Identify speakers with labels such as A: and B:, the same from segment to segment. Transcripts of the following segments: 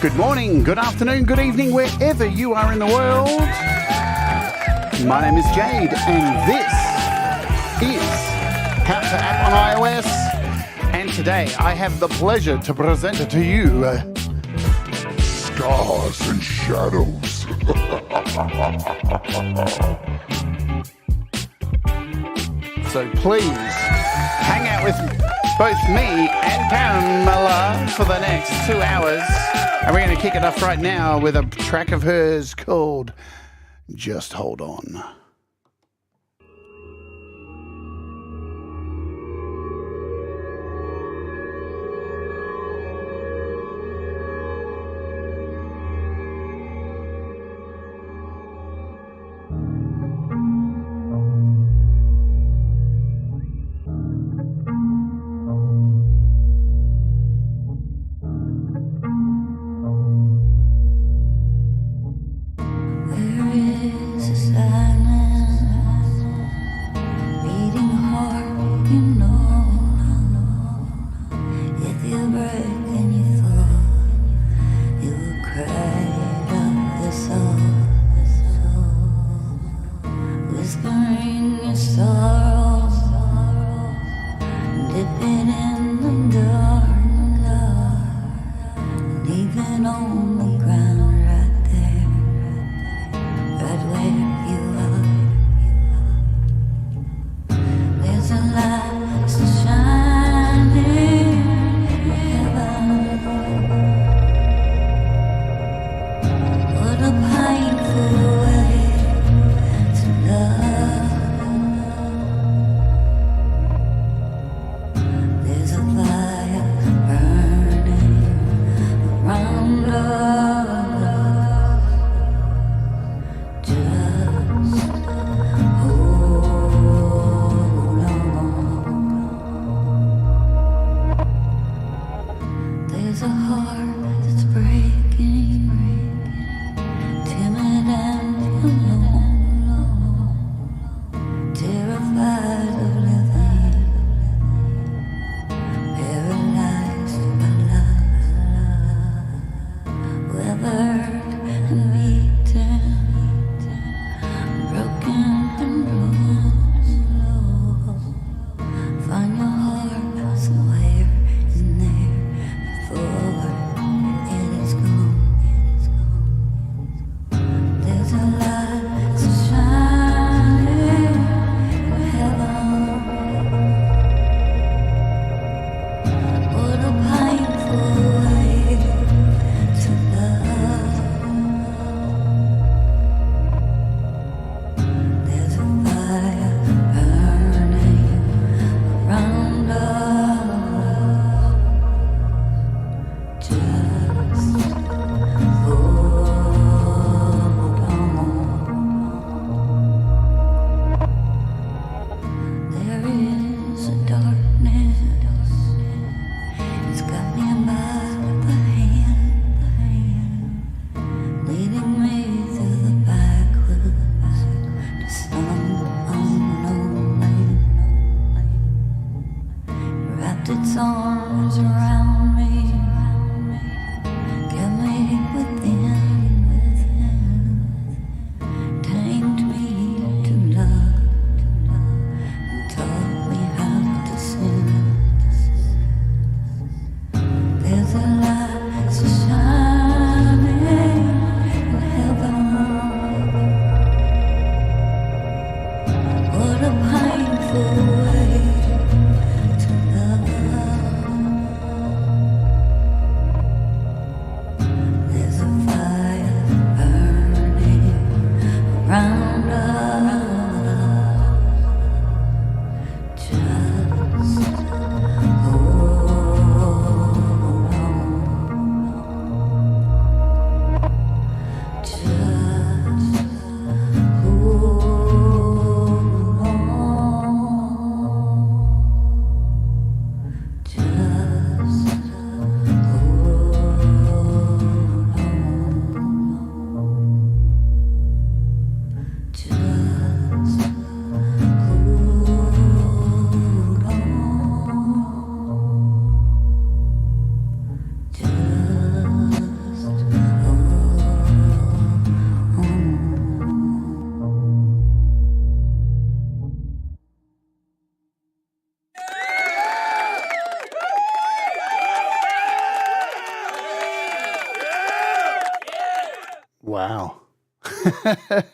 A: Good morning, good afternoon, good evening, wherever you are in the world. My name is Jade, and this is How to App on iOS. And today I have the pleasure to present it to you.
B: Stars and shadows.
A: So please hang out with both me and Pamela for the next 2 hours. And we're going to kick it off right now with a track of hers called Just Hold On.
C: Just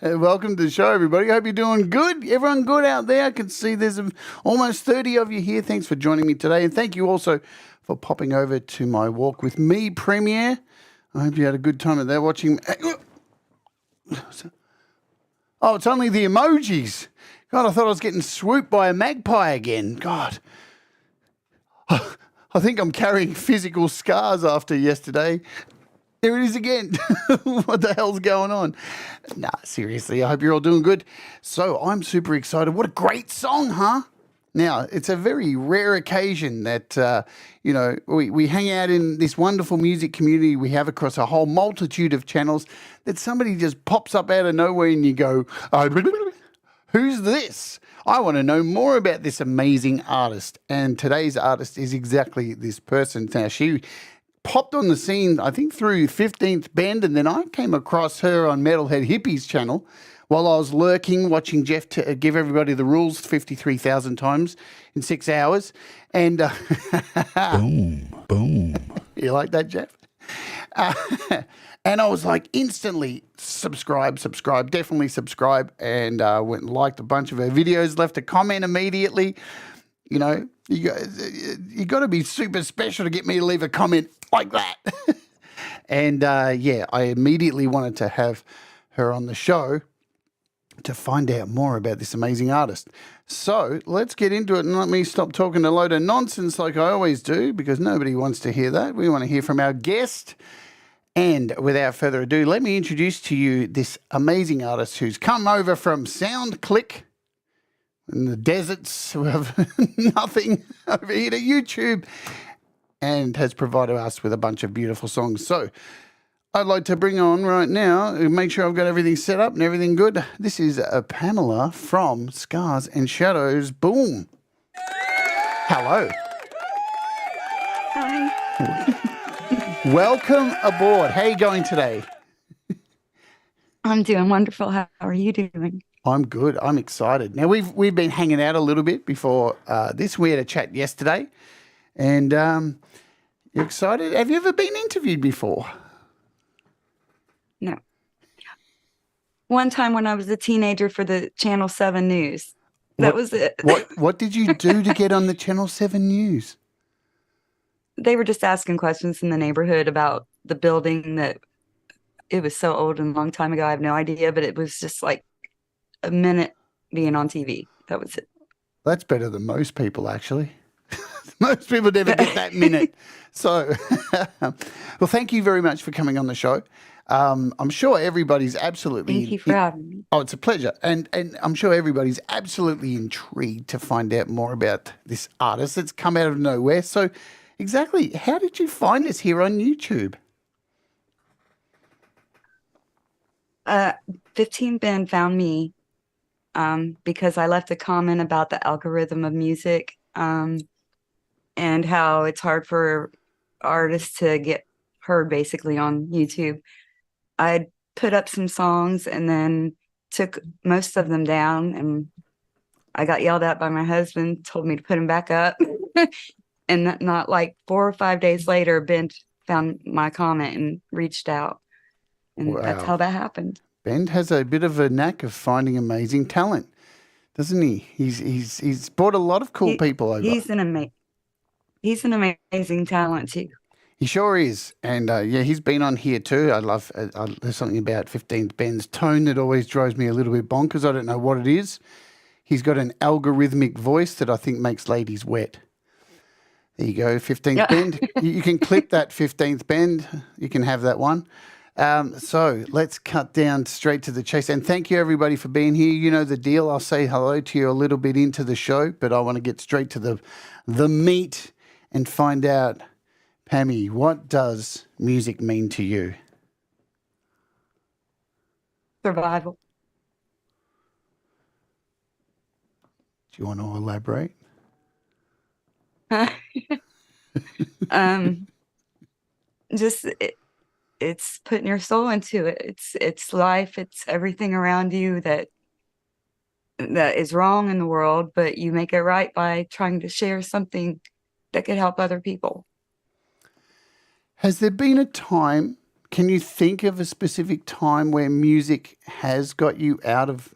A: Welcome to the show, everybody. Hope you're doing good. Everyone good out there? I can see there's almost 30 of you here. Thanks for joining me today. And thank you also for popping over to my Walk With Me premiere. I hope you had a good time at that watching. Oh, it's only the emojis. God, I thought I was getting swooped by a magpie again. God. I think I'm carrying physical scars after yesterday. There it is again. What the hell's going on? Nah, seriously, I hope you're all doing good. So I'm super excited. What a great song, huh? Now, it's a very rare occasion that, we hang out in this wonderful music community we have across a whole multitude of channels that somebody just pops up out of nowhere and you go, who's this? I want to know more about this amazing artist. And today's artist is exactly this person. Now, she popped on the scene, I think, through 15th Bend, and then I came across her on Metalhead Hippie's channel while I was lurking, watching Jeff give everybody the rules 53,000 times in 6 hours. And
B: Boom.
A: you like that, Jeff? And I was like, instantly subscribe, definitely subscribe, and went and liked a bunch of her videos, left a comment immediately. You know, you got to be super special to get me to leave a comment like that. And I immediately wanted to have her on the show to find out more about this amazing artist. So let's get into it and let me stop talking a load of nonsense like I always do, because nobody wants to hear that. We want to hear from our guest. And without further ado, let me introduce to you this amazing artist who's come over from SoundClick in the deserts of nothing over here to YouTube and has provided us with a bunch of beautiful songs. So I'd like to bring on right now, make sure I've got everything set up and everything good. This is Pamela from Scars and Shadows. Boom. Hello.
C: Hi.
A: Welcome aboard. How are you going today?
C: I'm doing wonderful. How are you doing?
A: I'm good. I'm excited. Now, we've been hanging out a little bit before this. We had a chat yesterday. And you're excited? Have you ever been interviewed before?
C: No. One time when I was a teenager for the Channel 7 News. That was it.
A: What did you do to get on the Channel 7 News?
C: They were just asking questions in the neighborhood about the building that it was so old and a long time ago. I have no idea, but it was just like a minute being on TV. That was it.
A: That's better than most people, actually. Most people never get that minute. So, well, thank you very much for coming on the show. I'm sure everybody's absolutely...
C: Thank you for having me.
A: Oh, it's a pleasure. And I'm sure everybody's absolutely intrigued to find out more about this artist that's come out of nowhere. So, exactly, how did you find us here on YouTube?
C: 15 Ben found me because I left a comment about the algorithm of music and how it's hard for artists to get heard basically on YouTube. I put up some songs and then took most of them down, and I got yelled at by my husband, told me to put them back up. And not like 4 or 5 days later, Ben found my comment and reached out. And that's how that happened.
A: Ben has a bit of a knack of finding amazing talent, doesn't he? He's brought a lot of cool people over.
C: He's an amazing talent too.
A: He sure is. And he's been on here too. There's something about 15th Ben's tone that always drives me a little bit bonkers. I don't know what it is. He's got an algorithmic voice that I think makes ladies wet. There you go, 15th Bend. You can clip that 15th Bend. You can have that one. So let's cut down straight to the chase. And thank you, everybody, for being here. You know the deal. I'll say hello to you a little bit into the show, but I want to get straight to the meat and find out, Pammy, what does music mean to you?
C: Survival.
A: Do you want to elaborate?
C: It's putting your soul into it. It's life. It's everything around you that is wrong in the world, but you make it right by trying to share something that could help other people.
A: Has there been a time, can you think of a specific time where music has got you out of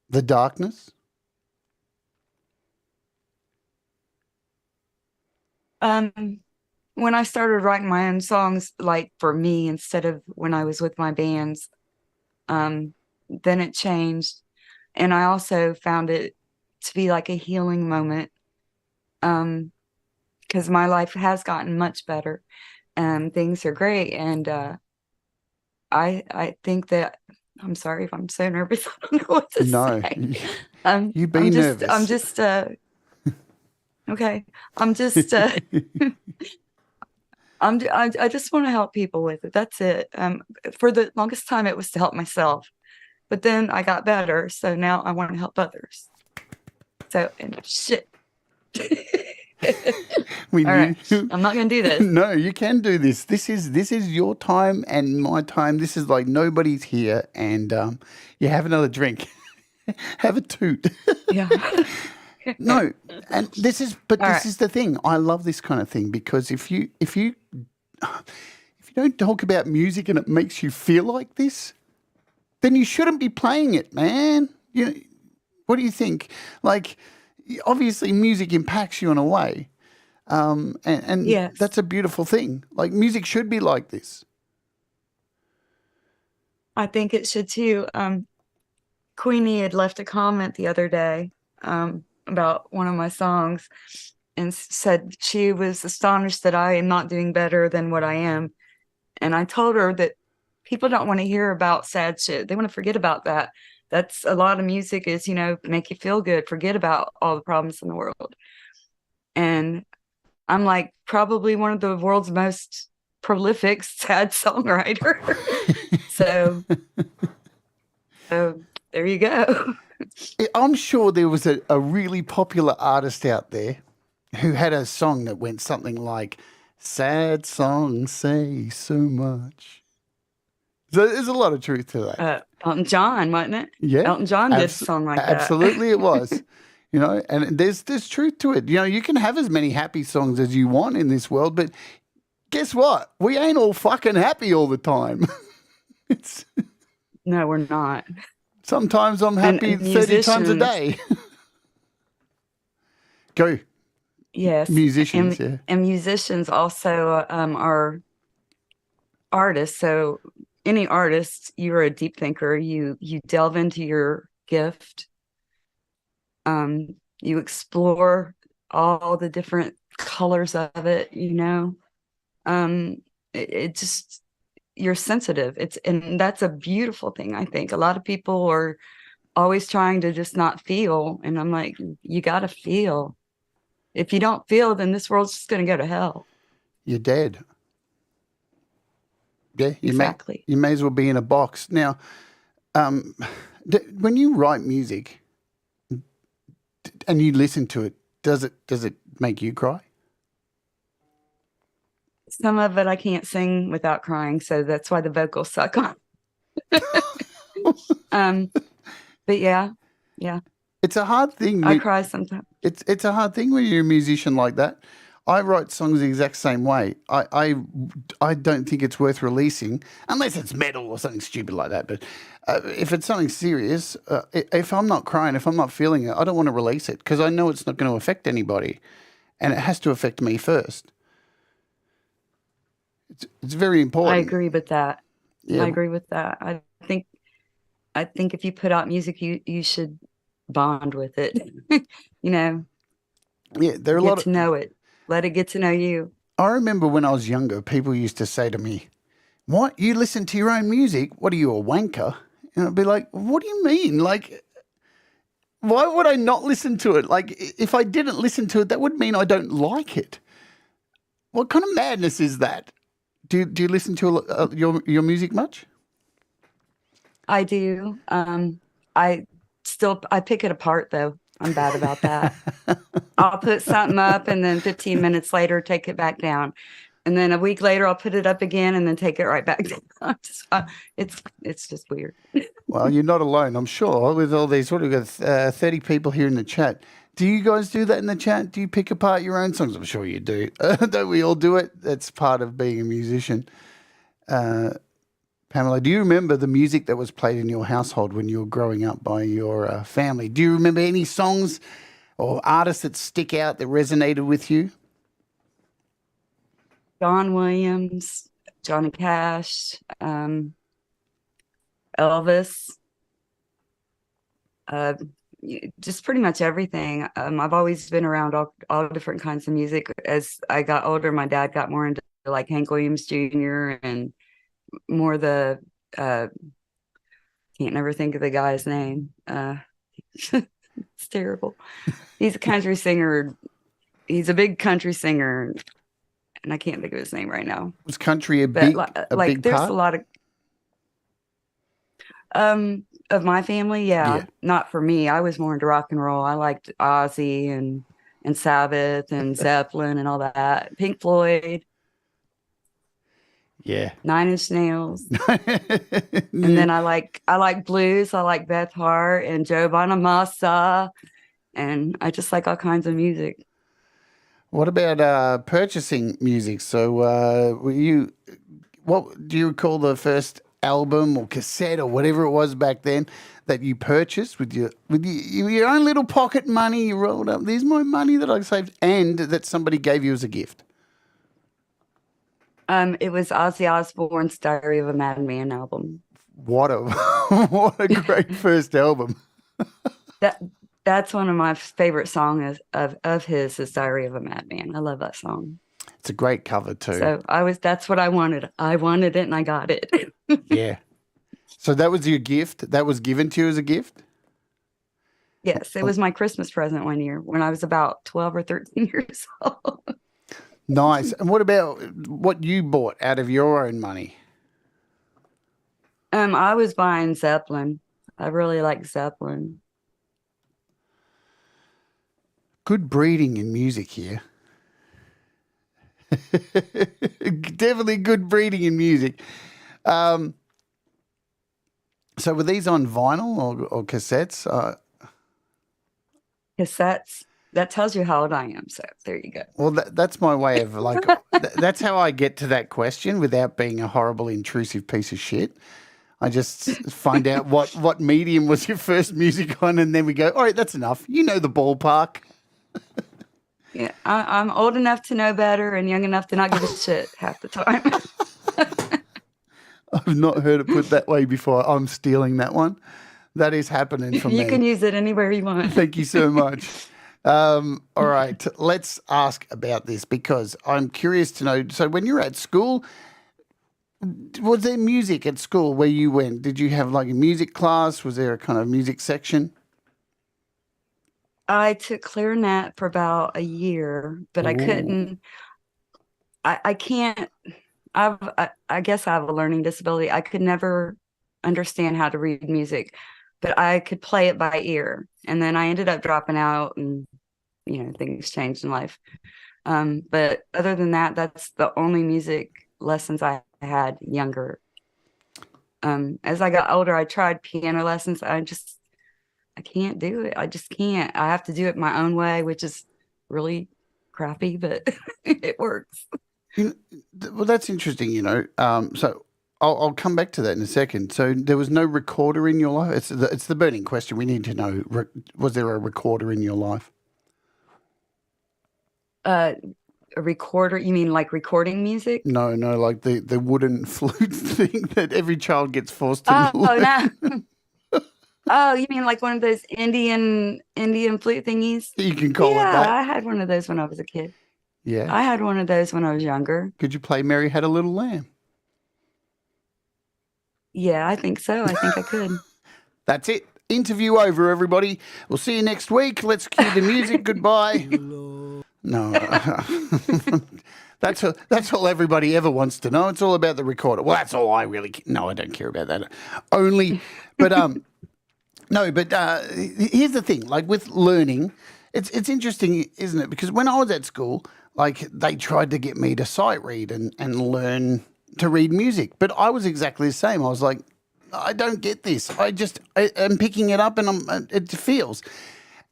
A: the darkness?
C: When I started writing my own songs, like for me, instead of when I was with my bands, um, then it changed. And I also found it to be like a healing moment. Because my life has gotten much better and things are great. And I think that I'm sorry if I'm so nervous. I don't know what to
A: No,
C: say.
A: you be
C: I'm
A: nervous.
C: just okay. I'm just I just want to help people with it. That's it. For the longest time it was to help myself. But then I got better, so now I want to help others. So and shit.
A: We
C: All
A: knew.
C: right. I'm not gonna do this.
A: No, you can do this. This is your time and my time. This is like nobody's here, and you have another drink. Have a toot.
C: Yeah.
A: No, and this is
C: All right.
A: is the thing. I love this kind of thing because if you don't talk about music and it makes you feel like this, then you shouldn't be playing it, man. You know, what do you think? Like, obviously, music impacts you in a way, and
C: Yes.
A: that's a beautiful thing. Like, music should be like this.
C: I think it should too. Queenie had left a comment the other day about one of my songs and said she was astonished that I am not doing better than what I am. And I told her that people don't want to hear about sad shit. They want to forget about that. That's a lot of music is, make you feel good, forget about all the problems in the world. And I'm like probably one of the world's most prolific sad songwriter. so there you go.
A: I'm sure there was a really popular artist out there who had a song that went something like, "Sad songs say so much." So there's a lot of truth to that.
C: Elton John, wasn't it?
A: Yeah,
C: Elton John did a song like that.
A: Absolutely, it was. And there's truth to it. You can have as many happy songs as you want in this world, but guess what? We ain't all fucking happy all the time.
C: No, we're not.
A: Sometimes I'm happy
C: And
A: 30 times a day. Go.
C: Yes.
A: Musicians, yeah.
C: And musicians also are artists. So any artist, you're a deep thinker. You delve into your gift. You explore all the different colors of it, it just, you're sensitive. And that's a beautiful thing. I think a lot of people are always trying to just not feel. And I'm like, you got to feel. If you don't feel, then this world's just going to go to hell.
A: You're dead. Yeah,
C: Exactly.
A: You may as well be in a box. Now, when you write music and you listen to it, does it make you cry?
C: Some of it I can't sing without crying, so that's why the vocals suck on. But yeah.
A: It's a hard thing.
C: I cry sometimes.
A: It's a hard thing when you're a musician like that. I write songs the exact same way. I don't think it's worth releasing unless it's metal or something stupid like that. But if it's something serious, if I'm not crying, if I'm not feeling it, I don't want to release it because I know it's not going to affect anybody, and it has to affect me first. It's very important.
C: I agree with that.
A: Yeah.
C: I agree with that. I think if you put out music, you should bond with it.
A: Yeah, there are a lot of
C: to know it. Let it get to know you.
A: I remember when I was younger, people used to say to me, "What? You listen to your own music? What are you, a wanker?" And I'd be like, "What do you mean? Like, why would I not listen to it? Like, if I didn't listen to it, that would mean I don't like it. What kind of madness is that?" Do you listen to your music much?
C: I do. I pick it apart though. I'm bad about that. I'll put something up and then 15 minutes later take it back down. And then a week later I'll put it up again and then take it right back down. It's just weird.
A: Well, you're not alone, I'm sure. With all these, we've got 30 people here in the chat. Do you guys do that in the chat? Do you pick apart your own songs? I'm sure you do. Don't we all do it? That's part of being a musician. Pamela, do you remember the music that was played in your household when you were growing up by your family? Do you remember any songs or artists that stick out that resonated with you?
C: John Williams, Johnny Cash, Elvis, uh, just pretty much everything. I've always been around all different kinds of music. As I got older, my dad got more into like Hank Williams Jr. and more the can't never think of the guy's name. It's terrible. He's a country singer. He's a big country singer, and I can't think of his name right now.
A: Was country a
C: But
A: big
C: there's
A: part?
C: a lot of my family,
A: Yeah.
C: not for me. I was more into rock and roll. I liked Ozzy and Sabbath and Zeppelin and all that. Pink Floyd,
A: Yeah.
C: 9 Inch Nails. And then I like blues. I like Beth Hart and Joe Bonamassa, and I just like all kinds of music.
A: What about purchasing music? So, what do you recall the first album or cassette or whatever it was back then that you purchased with your own little pocket money? You rolled up. There's my money that I saved, and that somebody gave you as a gift.
C: It was Ozzy Osbourne's Diary of a Madman album.
A: What a what a great first album.
C: That's one of my favorite songs of his is Diary of a Madman. I love that song.
A: It's a great cover too.
C: So that's what I wanted. I wanted it and I got it.
A: Yeah. So that was your gift? That was given to you as a gift?
C: Yes, it was my Christmas present one year when I was about 12 or 13 years old.
A: Nice. And what about what you bought out of your own money?
C: I was buying Zeppelin. I really like Zeppelin.
A: Good breeding in music here. Definitely good breeding in music. So were these on vinyl or cassettes?
C: Cassettes. That tells you how old I am. So there you go.
A: Well, that's my way of like, that's how I get to that question without being a horrible, intrusive piece of shit. I just find out what medium was your first music on, and then we go, all right, that's enough. You know the ballpark.
C: Yeah, I'm old enough to know better and young enough to not give a shit half the time.
A: I've not heard it put that way before. I'm stealing that one. That is happening for me.
C: You can use it anywhere you want.
A: Thank you so much. All right, let's ask about this because I'm curious to know. So when you were at school, was there music at school where you went? Did you have like a music class? Was there a kind of music section?
C: I took clarinet for about a year, but I couldn't. I can't. I guess I have a learning disability. I could never understand how to read music, but I could play it by ear. And then I ended up dropping out, and things changed in life. But other than that, that's the only music lessons I had younger. As I got older, I tried piano lessons. I can't do it. I just can't. I have to do it my own way, which is really crappy, but it works.
A: Well, that's interesting, So I'll come back to that in a second. So there was no recorder in your life? It's the burning question. We need to know, was there a recorder in your life?
C: A recorder? You mean like recording music?
A: No, like the wooden flute thing that every child gets forced to
C: learn. No. Oh, you mean like one of those Indian flute thingies?
A: You can call it that.
C: Yeah, I had one of those when I was a kid.
A: Yeah.
C: I had one of those when I was younger.
A: Could you play Mary Had a Little Lamb?
C: Yeah, I think so. I think I could.
A: That's it. Interview over, everybody. We'll see you next week. Let's cue the music. Goodbye. No. That's all everybody ever wants to know. It's all about the recorder. Well, that's all I really No, I don't care about that. No, but here's the thing. Like with learning, it's interesting, isn't it? Because when I was at school, like they tried to get me to sight read and learn to read music, but I was exactly the same. I was like, I don't get this. I'm picking it up and it feels.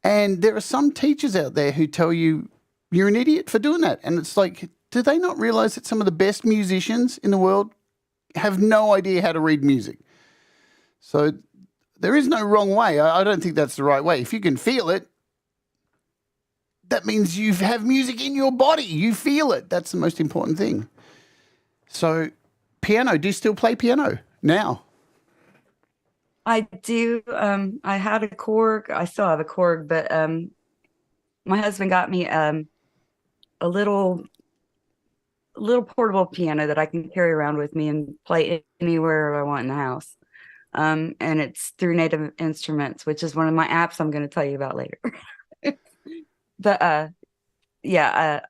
A: And there are some teachers out there who tell you you're an idiot for doing that. And it's like, do they not realize that some of the best musicians in the world have no idea how to read music. So there is no wrong way. I don't think that's the right way. If you can feel it, that means you have music in your body. You feel it. That's the most important thing. So piano, do you still play piano now?
C: I do. I had a Korg. I still have a Korg, but my husband got me a little portable piano that I can carry around with me and play anywhere I want in the house. And it's through Native Instruments, which is one of my apps I'm going to tell you about later. But yeah,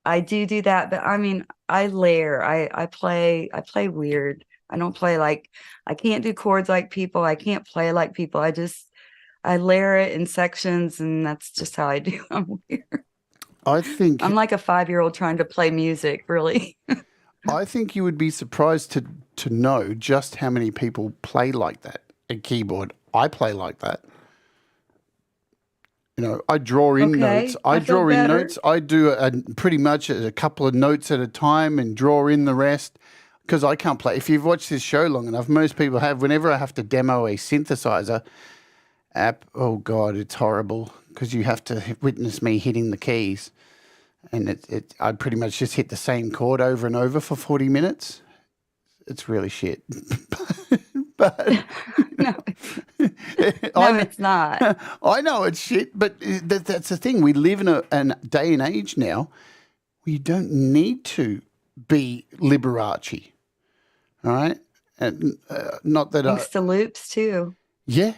C: I do that. But I mean, I layer. I play weird. I don't play like, I can't do chords like people. I can't play like people. I layer it in sections, and that's just how I do. I'm weird.
A: I think
C: I'm like a 5-year-old trying to play music, really.
A: I think you would be surprised to know just how many people play like that. A keyboard. I play like that. You know, I draw in notes. I
C: feel
A: draw in
C: better.
A: notes. I do pretty much a couple of notes at a time and draw in the rest because I can't play. If you've watched this show long enough, most people have. Whenever I have to demo a synthesizer app, oh God, it's horrible because you have to witness me hitting the keys. And I pretty much just hit the same chord over and over for 40 minutes. It's really shit. But
C: No, it's not.
A: I know it's shit, but that's the thing. We live in a day and age now where you don't need to be Liberace, all right? And not that
C: Thanks to loops too.
A: Yeah,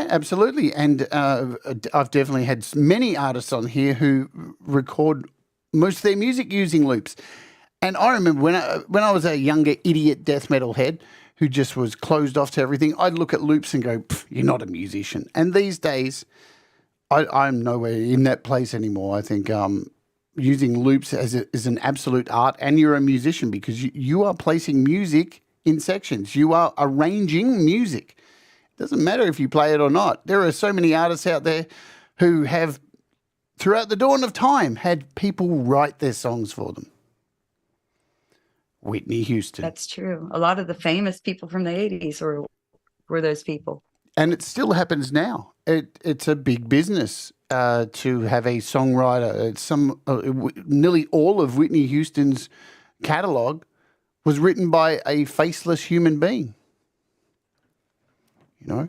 A: absolutely. And I've definitely had many artists on here who record most of their music using loops. And I remember when I was a younger idiot death metal head who just was closed off to everything, I'd look at loops and go, you're not a musician. And these days, I'm nowhere in that place anymore. I think using loops is an absolute art, and you're a musician because you are placing music in sections. You are arranging music. It doesn't matter if you play it or not. There are so many artists out there who have, throughout the dawn of time, had people write their songs for them. Whitney Houston.
C: That's true. A lot of the famous people from the 80s were those people.
A: And it still happens now. It's a big business to have a songwriter. It's nearly all of Whitney Houston's catalog was written by a faceless human being. You know,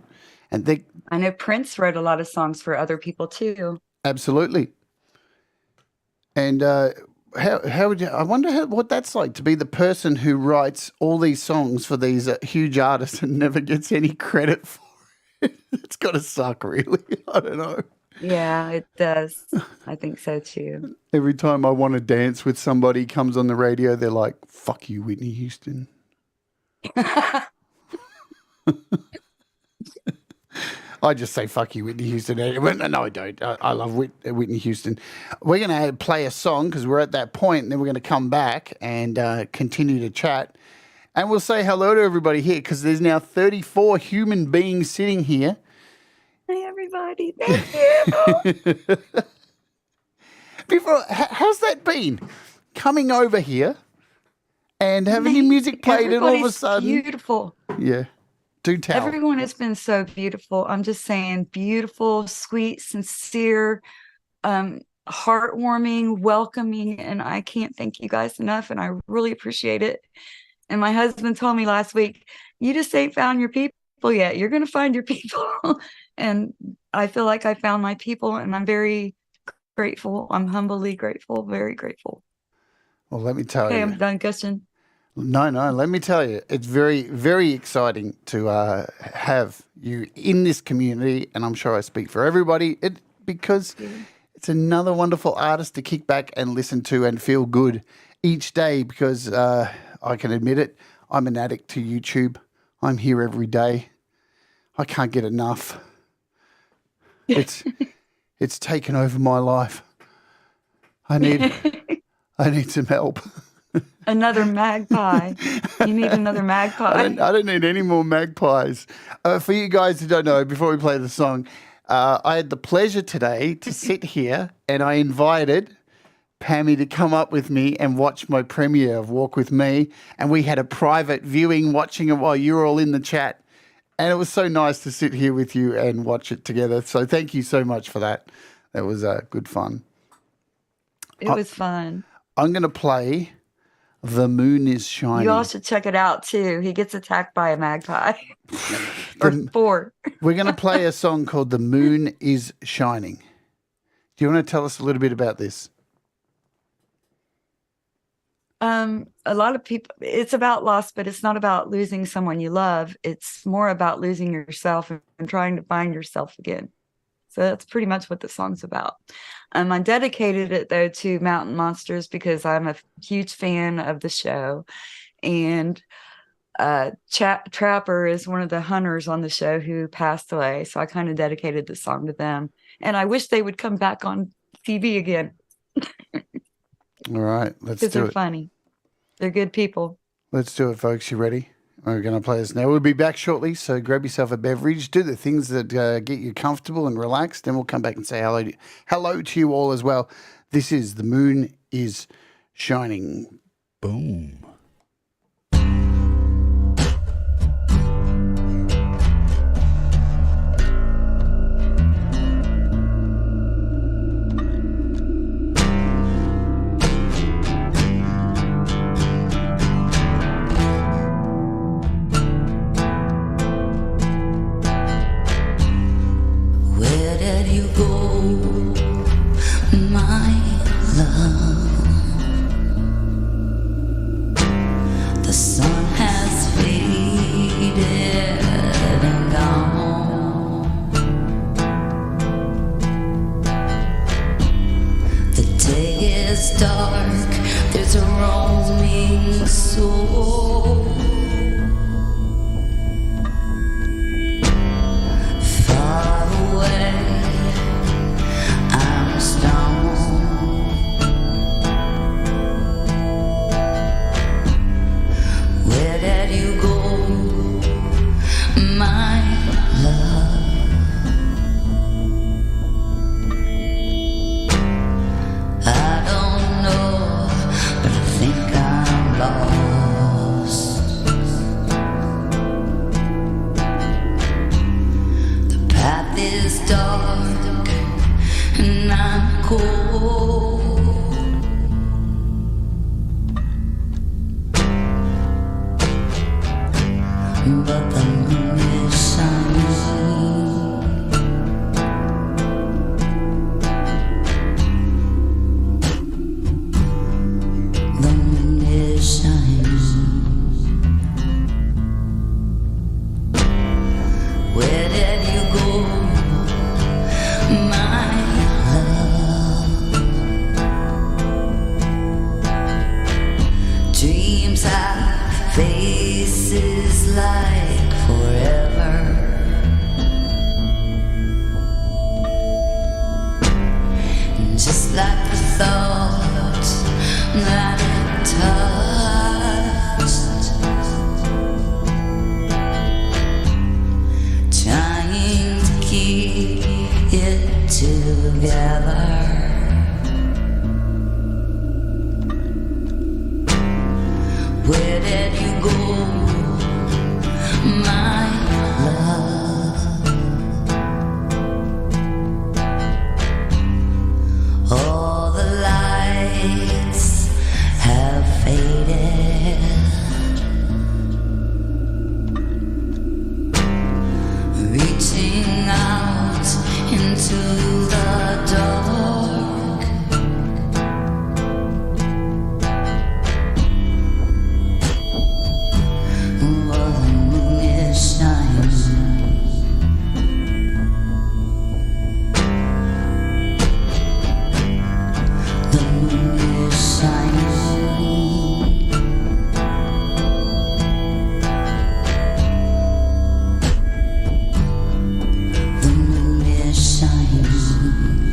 A: and
C: I know Prince wrote a lot of songs for other people too.
A: Absolutely. And how would you? I wonder what that's like to be the person who writes all these songs for these huge artists and never gets any credit for it. It's got to suck, really. I don't know.
C: Yeah, it does. I think so too.
A: Every time I want to dance with somebody comes on the radio, they're like, "Fuck you, Whitney Houston." I just say, fuck you, Whitney Houston. No, I don't. I love Whitney Houston. We're going to play a song because we're at that point, and then we're going to come back and continue to chat. And we'll say hello to everybody here because there's now 34 human beings sitting here.
C: Hey, everybody. Thank you.
A: How's that been? Coming over here and having your music played and all of a sudden...
C: beautiful.
A: Yeah. Do tell.
C: Everyone has been so beautiful. I'm just saying, beautiful, sweet, sincere, heartwarming, welcoming, and I can't thank you guys enough, and I really appreciate it. And my husband told me last week, you just ain't found your people yet. You're going to find your people. And I feel like I found my people, and I'm very grateful. I'm humbly grateful, very grateful.
A: Well, let me tell you.
C: Okay, I'm done gushing.
A: No, let me tell you, it's very, very exciting to have you in this community, and I'm sure I speak for everybody, because it's another wonderful artist to kick back and listen to and feel good each day because I can admit it, I'm an addict to YouTube. I'm here every day. I can't get enough. It's taken over my life. I need some help.
C: Another magpie. You need another magpie.
A: I don't need any more magpies. For you guys who don't know, before we play the song, I had the pleasure today to sit here and I invited Pammy to come up with me and watch my premiere of Walk With Me. And we had a private viewing watching it while you were all in the chat. And it was so nice to sit here with you and watch it together. So thank you so much for that. That was good fun.
C: It was fun.
A: I'm going to play The Moon is Shining.
C: You all should check it out, too. He gets attacked by a magpie. Or 4.
A: We're going to play a song called The Moon is Shining. Do you want to tell us a little bit about this?
C: A lot of people, it's about loss, but it's not about losing someone you love. It's more about losing yourself and trying to find yourself again. So that's pretty much what the song's about. I dedicated it, though, to Mountain Monsters because I'm a huge fan of the show. And Trapper is one of the hunters on the show who passed away. So I kind of dedicated the song to them. And I wish they would come back on TV again.
A: All right, let's do it. Because
C: they're funny. They're good people.
A: Let's do it, folks. You ready? We're going to play this now. We'll be back shortly, so grab yourself a beverage. Do the things that get you comfortable and relaxed. Then we'll come back and say hello to you all as well. This is The Moon is Shining. Boom.
D: The moon is shining.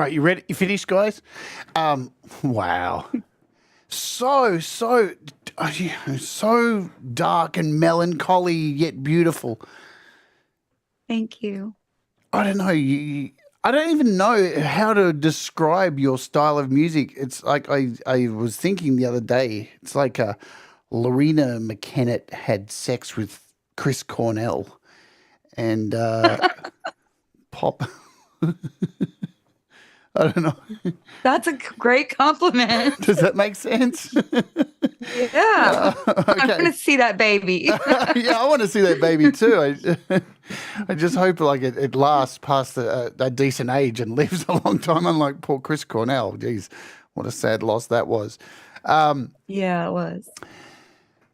A: right, you ready? You finished, guys? Wow. So dark and melancholy yet beautiful.
C: Thank you.
A: I don't know. I don't even know how to describe your style of music. It's like I was thinking the other day. It's like Lorena McKennett had sex with Chris Cornell and pop. I don't know.
C: That's a great compliment.
A: Does that make sense?
C: Yeah. I'm
A: Okay.
C: going to see that baby.
A: Yeah, I want to see that baby too. I just hope like it lasts past a decent age and lives a long time, unlike poor Chris Cornell. Geez, what a sad loss that was.
C: Yeah, it was.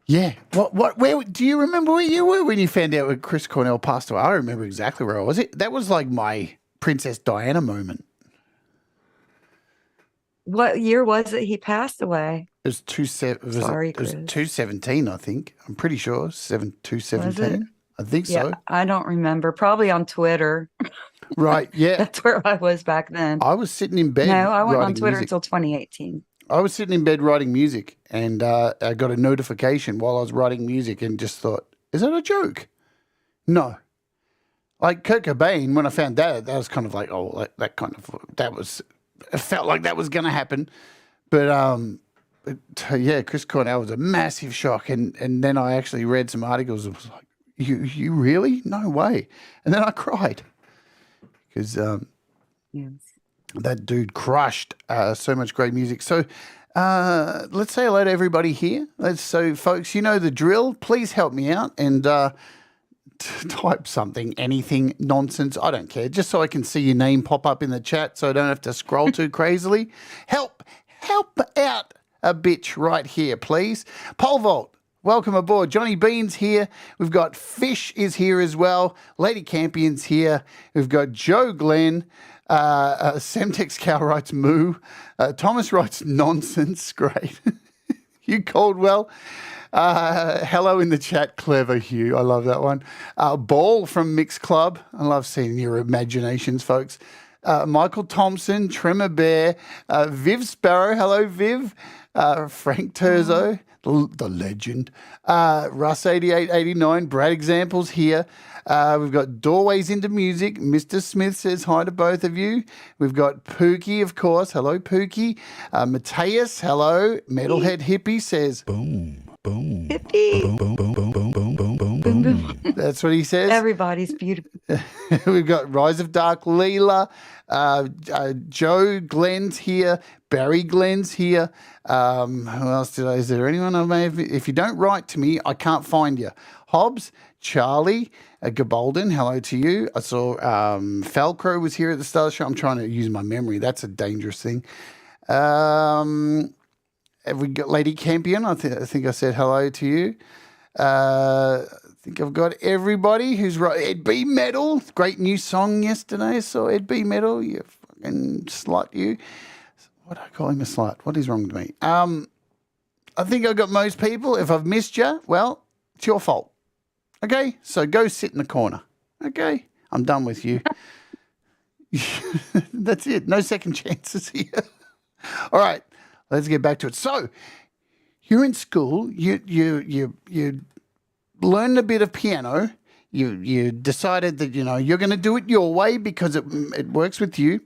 A: Yeah. Where do you remember where you were when you found out when Chris Cornell passed away? I remember exactly where I was. That was like my Princess Diana moment.
C: What year was it he passed away?
A: It was 217, I think. I'm pretty sure. 217. I think
C: Yeah,
A: so.
C: I don't remember. Probably on Twitter.
A: Right, yeah.
C: That's where I was back then.
A: I was sitting in bed.
C: No, I went on Twitter
A: music.
C: until 2018.
A: I was sitting in bed writing music, and I got a notification while I was writing music and just thought, is that a joke? No. Like Kurt Cobain, when I found that was kind of like, oh, it felt like that was going to happen. But yeah, Chris Cornell was a massive shock. And then I actually read some articles and was like, you really? No way. And then I cried because
C: Yes.
A: that dude crushed so much great music. So let's say hello to everybody here. So, folks, you know the drill. Please help me out and type something, anything, nonsense. I don't care. Just so I can see your name pop up in the chat so I don't have to scroll too crazily. Help out a bitch right here, please. Pole vault. Welcome aboard. Johnny Bean's here. We've got Fish is here as well. Lady Campion's here. We've got Joe Glenn. Semtex Cow writes moo. Thomas writes nonsense. Great. Hugh Caldwell. Hello in the chat, clever Hugh. I love that one. Ball from Mix Club. I love seeing your imaginations, folks. Michael Thompson, Tremor Bear, Viv Sparrow. Hello, Viv. Frank Terzo, the legend. Russ8889, Brad Examples here. We've got Doorways into Music. Mr. Smith says hi to both of you. We've got Pookie, of course. Hello, Pookie. Mateus, hello. Metalhead Hippie says, boom. Boom.
C: Hippie.
A: Boom, boom, boom, boom, boom, boom, boom, boom, boom. That's what he says.
C: Everybody's beautiful.
A: We've got Rise of Dark Leela, Joe Glenn's here, Barry Glenn's here. Who else is there anyone I may have? If you don't write to me, I can't find you. Hobbs, Charlie, Gabolden, hello to you. I saw Falcrow was here at the start of the show. I'm trying to use my memory. That's a dangerous thing. Have we got Lady Campion? I think I said hello to you. I think I've got everybody who's right. Ed B Metal, great new song yesterday. I saw Ed B Metal. You fucking slut, you. What do I call him a slut? What is wrong with me? I think I got most people. If I've missed you, well, it's your fault. Okay, so go sit in the corner. Okay, I'm done with you. That's it. No second chances here. All right. Let's get back to it. So, you're in school. You learned a bit of piano. You decided that you're going to do it your way because it works with you.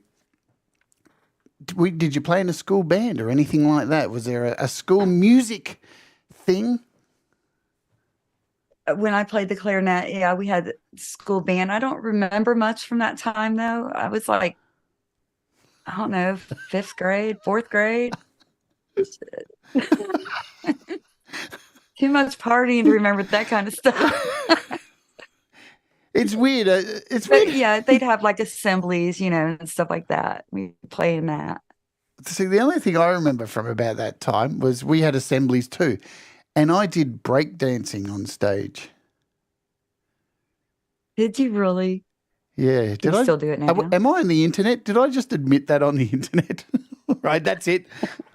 A: Did you play in a school band or anything like that? Was there a school music thing?
C: When I played the clarinet, yeah, we had school band. I don't remember much from that time though. I was like, I don't know, 5th grade, 4th grade. Too much partying to remember that kind of stuff.
A: It's weird. It's
C: But
A: weird.
C: yeah, they'd have like assemblies, and stuff like that. We play in that.
A: See, the only thing I remember from about that time was we had assemblies too, and I did break dancing on stage.
C: Did you really?
A: Yeah.
C: Can you still do it now?
A: Am I on the internet? Did I just admit that on the internet? Right, that's it.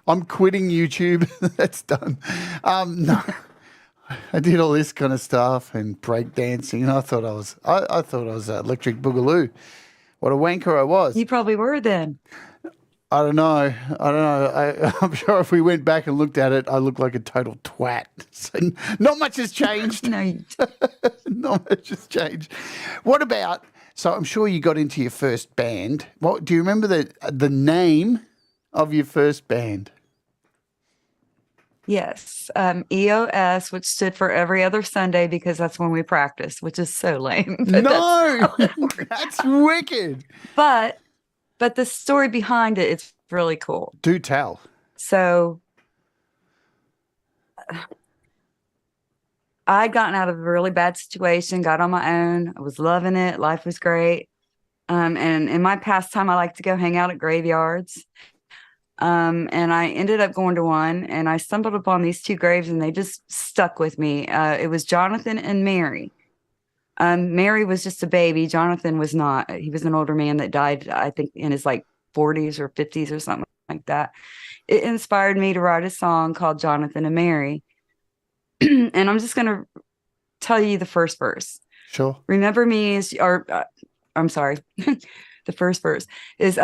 A: I'm quitting YouTube. That's done. No, I did all this kind of stuff and break dancing, and I thought I was Electric Boogaloo. What a wanker I was.
C: You probably were then.
A: I don't know. I don't know. I'm sure if we went back and looked at it, I look like a total twat. So not much has changed.
C: No,
A: Not much has changed. What about? So I'm sure you got into your first band. What do you remember the name of your first band?
C: yes. EOS, which stood for every other Sunday because that's when we practice, which is so lame. But
A: No, that's wicked.
C: but but the story behind it, it's really cool.
A: Do tell.
C: So I'd gotten out of a really bad situation, got on my own. I was loving it. Life was great. And in my pastime, I like to go hang out at graveyards. And I ended up going to one, and I stumbled upon these two graves, and they just stuck with me. It was Jonathan and Mary. Mary was just a baby. Jonathan was not. He was an older man that died, I think, in his like 40s or 50s or something like that. It inspired me to write a song called Jonathan and Mary. And I'm just going to tell you the first verse.
A: Sure.
C: Remember me as, or I'm sorry, the first verse is,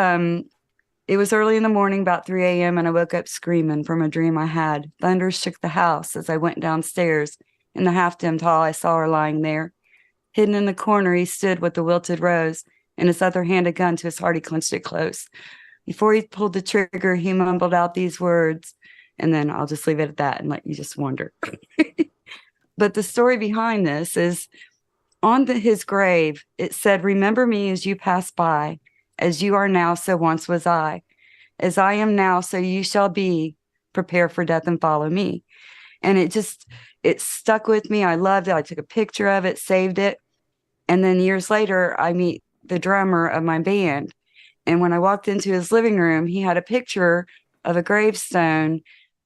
C: it was early in the morning, about 3 a.m., and I woke up screaming from a dream I had. Thunder shook the house as I went downstairs. In the half-dimmed hall, I saw her lying there. Hidden in the corner, he stood with the wilted rose. In his other hand, a gun to his heart, he clenched it close. Before he pulled the trigger, he mumbled out these words. And then I'll just leave it at that and let you just wonder. But the story behind this is on his grave, it said, "Remember me as you pass by. As you are now, so once was I. As I am now, so you shall be. Prepare for death and follow me." And it stuck with me. I loved it. I took a picture of it, saved it. And then years later, I meet the drummer of my band. And when I walked into his living room, he had a picture of a gravestone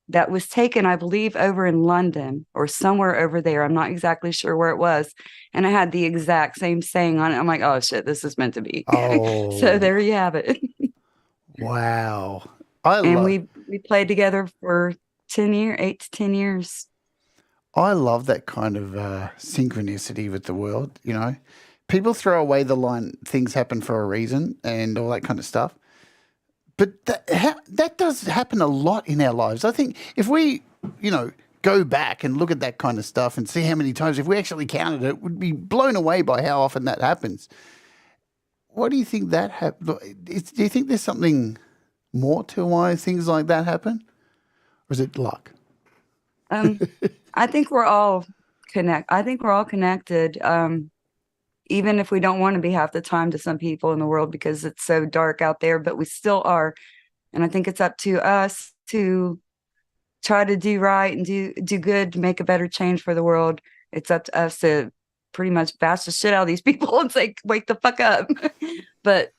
C: that was taken, I believe, over in London or somewhere over there. I'm not exactly sure where it was. And it had the exact same saying on it. I'm like, oh, shit, this is meant to be.
A: Oh.
C: So there you have it.
A: Wow.
C: And we played together for 8 to 10 years.
A: I love that kind of synchronicity with the world, you know. People throw away the line, things happen for a reason and all that kind of stuff. But that does happen a lot in our lives. I think if we, go back and look at that kind of stuff and see how many times, if we actually counted it, we'd be blown away by how often that happens. What do you think do you think there's something more to why things like that happen? Or is it luck?
C: I think we're all connected. Even if we don't want to be half the time to some people in the world because it's so dark out there, but we still are. And I think it's up to us to try to do right and do good to make a better change for the world. It's up to us to pretty much bash the shit out of these people and say, wake the fuck up. But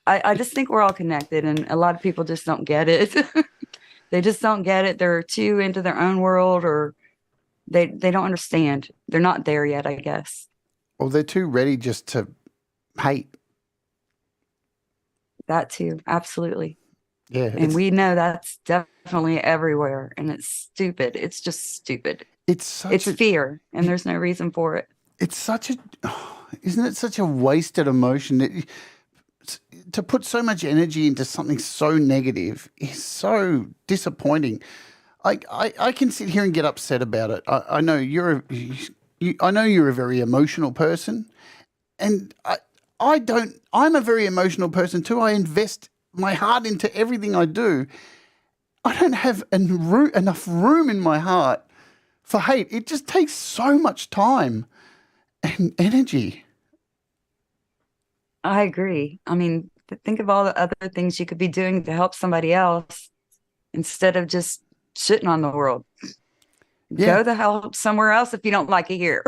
C: I just think we're all connected, and a lot of people just don't get it. They just don't get it. They're too into their own world, or they don't understand. They're not there yet, I guess.
A: Or they're too ready just to hate.
C: That too, absolutely.
A: Yeah.
C: And we know that's definitely everywhere, and it's stupid. It's just stupid.
A: It's
C: fear, and there's no reason for it.
A: Isn't it such a wasted emotion? To put so much energy into something so negative is so disappointing. I can sit here and get upset about it. I know I know you're a very emotional person, and I'm a very emotional person too. I invest my heart into everything I do. I don't have enough room in my heart for hate. It just takes so much time and energy.
C: I agree. I mean, think of all the other things you could be doing to help somebody else instead of just shitting on the world.
A: Yeah.
C: Go to help somewhere else if you don't like it here.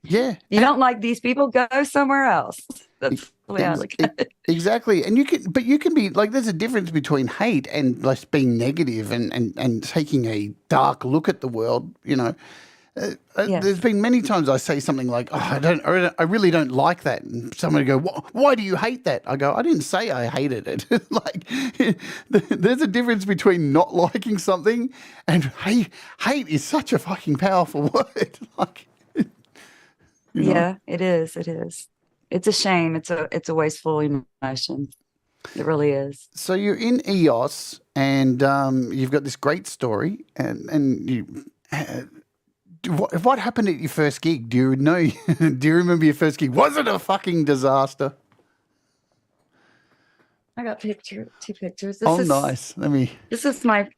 A: Yeah.
C: You don't like these people, go somewhere else. That's the way I look at it.
A: Exactly. And you can be like, there's a difference between hate and like being negative and taking a dark look at the world, Yes. There's been many times I say something like, "Oh, I really don't like that," and someone would go, "Why do you hate that?" I go, "I didn't say I hated it." Like, there's a difference between not liking something and hate. Hate is such a fucking powerful word. Like,
C: Yeah, it is. It is. It's a shame. It's a wasteful emotion. It really is.
A: So you're in EOS, and you've got this great story, and you. What happened at your first gig? Do you know? Do you remember your first gig? Was it a fucking disaster?
C: I got two pictures.
A: Oh, nice.
C: This is my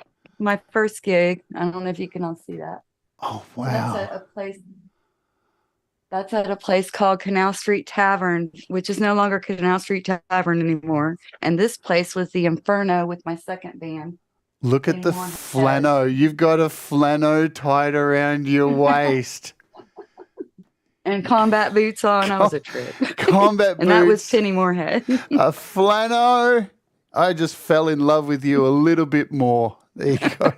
C: first gig. I don't know if you can all see that.
A: Oh,
C: That's
A: wow.
C: at a place. That's at a place called Canal Street Tavern, which is no longer Canal Street Tavern anymore. And this place was the Inferno with my second band.
A: Look at the flannel. You've got a flannel tied around your waist.
C: And combat boots on. That was a trip.
A: Combat boots.
C: And that was Penny Moorhed.
A: A flannel. I just fell in love with you a little bit more. There you go.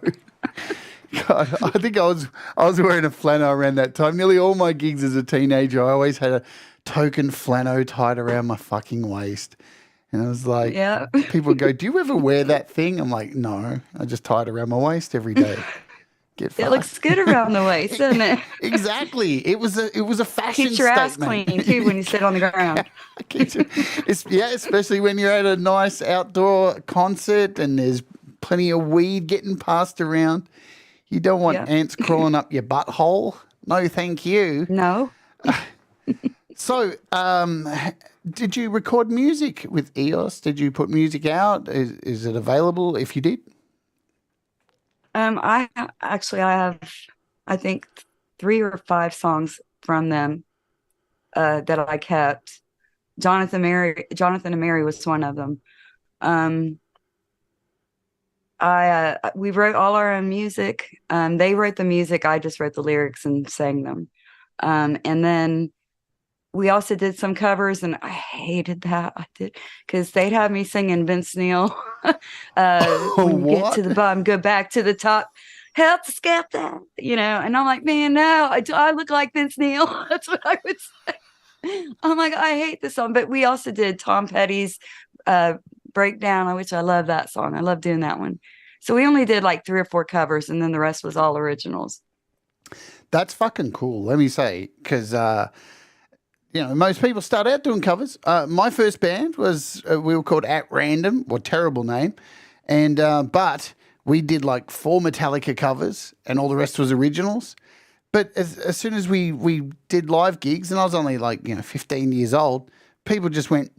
A: God, I think I was wearing a flannel around that time. Nearly all my gigs as a teenager, I always had a token flannel tied around my fucking waist. And I was like,
C: yeah.
A: People would go, do you ever wear that thing? I'm like, no, I just tie it around my waist every day.
C: It looks good around the waist, doesn't it?
A: Exactly. It was a fashion
C: Keeps your ass
A: statement.
C: clean too when you sit on the ground.
A: Especially when you're at a nice outdoor concert and there's plenty of weed getting passed around. You don't want ants crawling up your butthole. No, thank you.
C: No.
A: So, did you record music with EOS? Did you put music out? Is it available if you did?
C: I have, I think 3 or 5 songs from them that I kept. Jonathan and Mary was one of them. We wrote all our own music. They wrote the music. I just wrote the lyrics and sang them. And then we also did some covers, and I hated that. I did because they'd have me singing Vince Neil. When you get to the bottom, go back to the top. Help to skip that, And I'm like, man, no, I look like Vince Neil. That's what I would say. I'm like, I hate this song. But we also did Tom Petty's Breakdown, which I love that song. I love doing that one. So we only did like 3 or 4 covers, and then the rest was all originals.
A: That's fucking cool, let me say, because most people start out doing covers. My first band was we were called At Random, or terrible name, and but we did like 4 Metallica covers, and all the rest was originals. But as soon as we did live gigs, and I was only like 15 years old, people just went,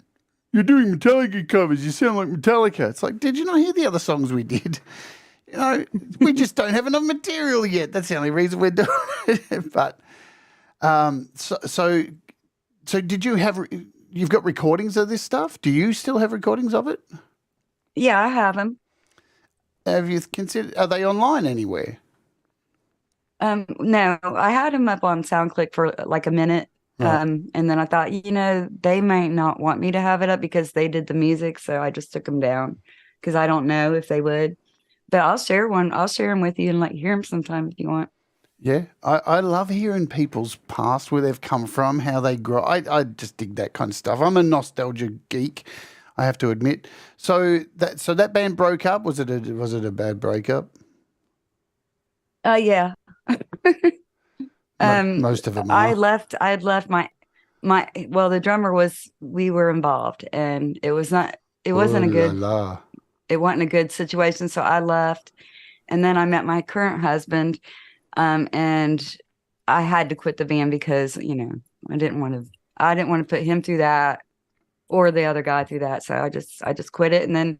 A: "You're doing Metallica covers. You sound like Metallica." It's like, did you not hear the other songs we did? We just don't have enough material yet. That's the only reason we're doing it. But so did you have? You've got recordings of this stuff. Do you still have recordings of it?
C: Yeah, I have them.
A: Have you considered? Are they online anywhere?
C: No, I had them up on SoundClick for like a minute. Right. And then I thought, they might not want me to have it up because they did the music. So I just took them down because I don't know if they would. But I'll share one. I'll share them with you and let you hear them sometime if you want.
A: Yeah, I love hearing people's past, where they've come from, how they grow. I just dig that kind of stuff. I'm a nostalgia geek, I have to admit. So that band broke up. Was it a bad breakup?
C: Yeah.
A: Most of them are.
C: I had left my the drummer we were involved, and it wasn't a good situation. So I left, and then I met my current husband, and I had to quit the band because, I didn't want to put him through that or the other guy through that. So I just quit it, and then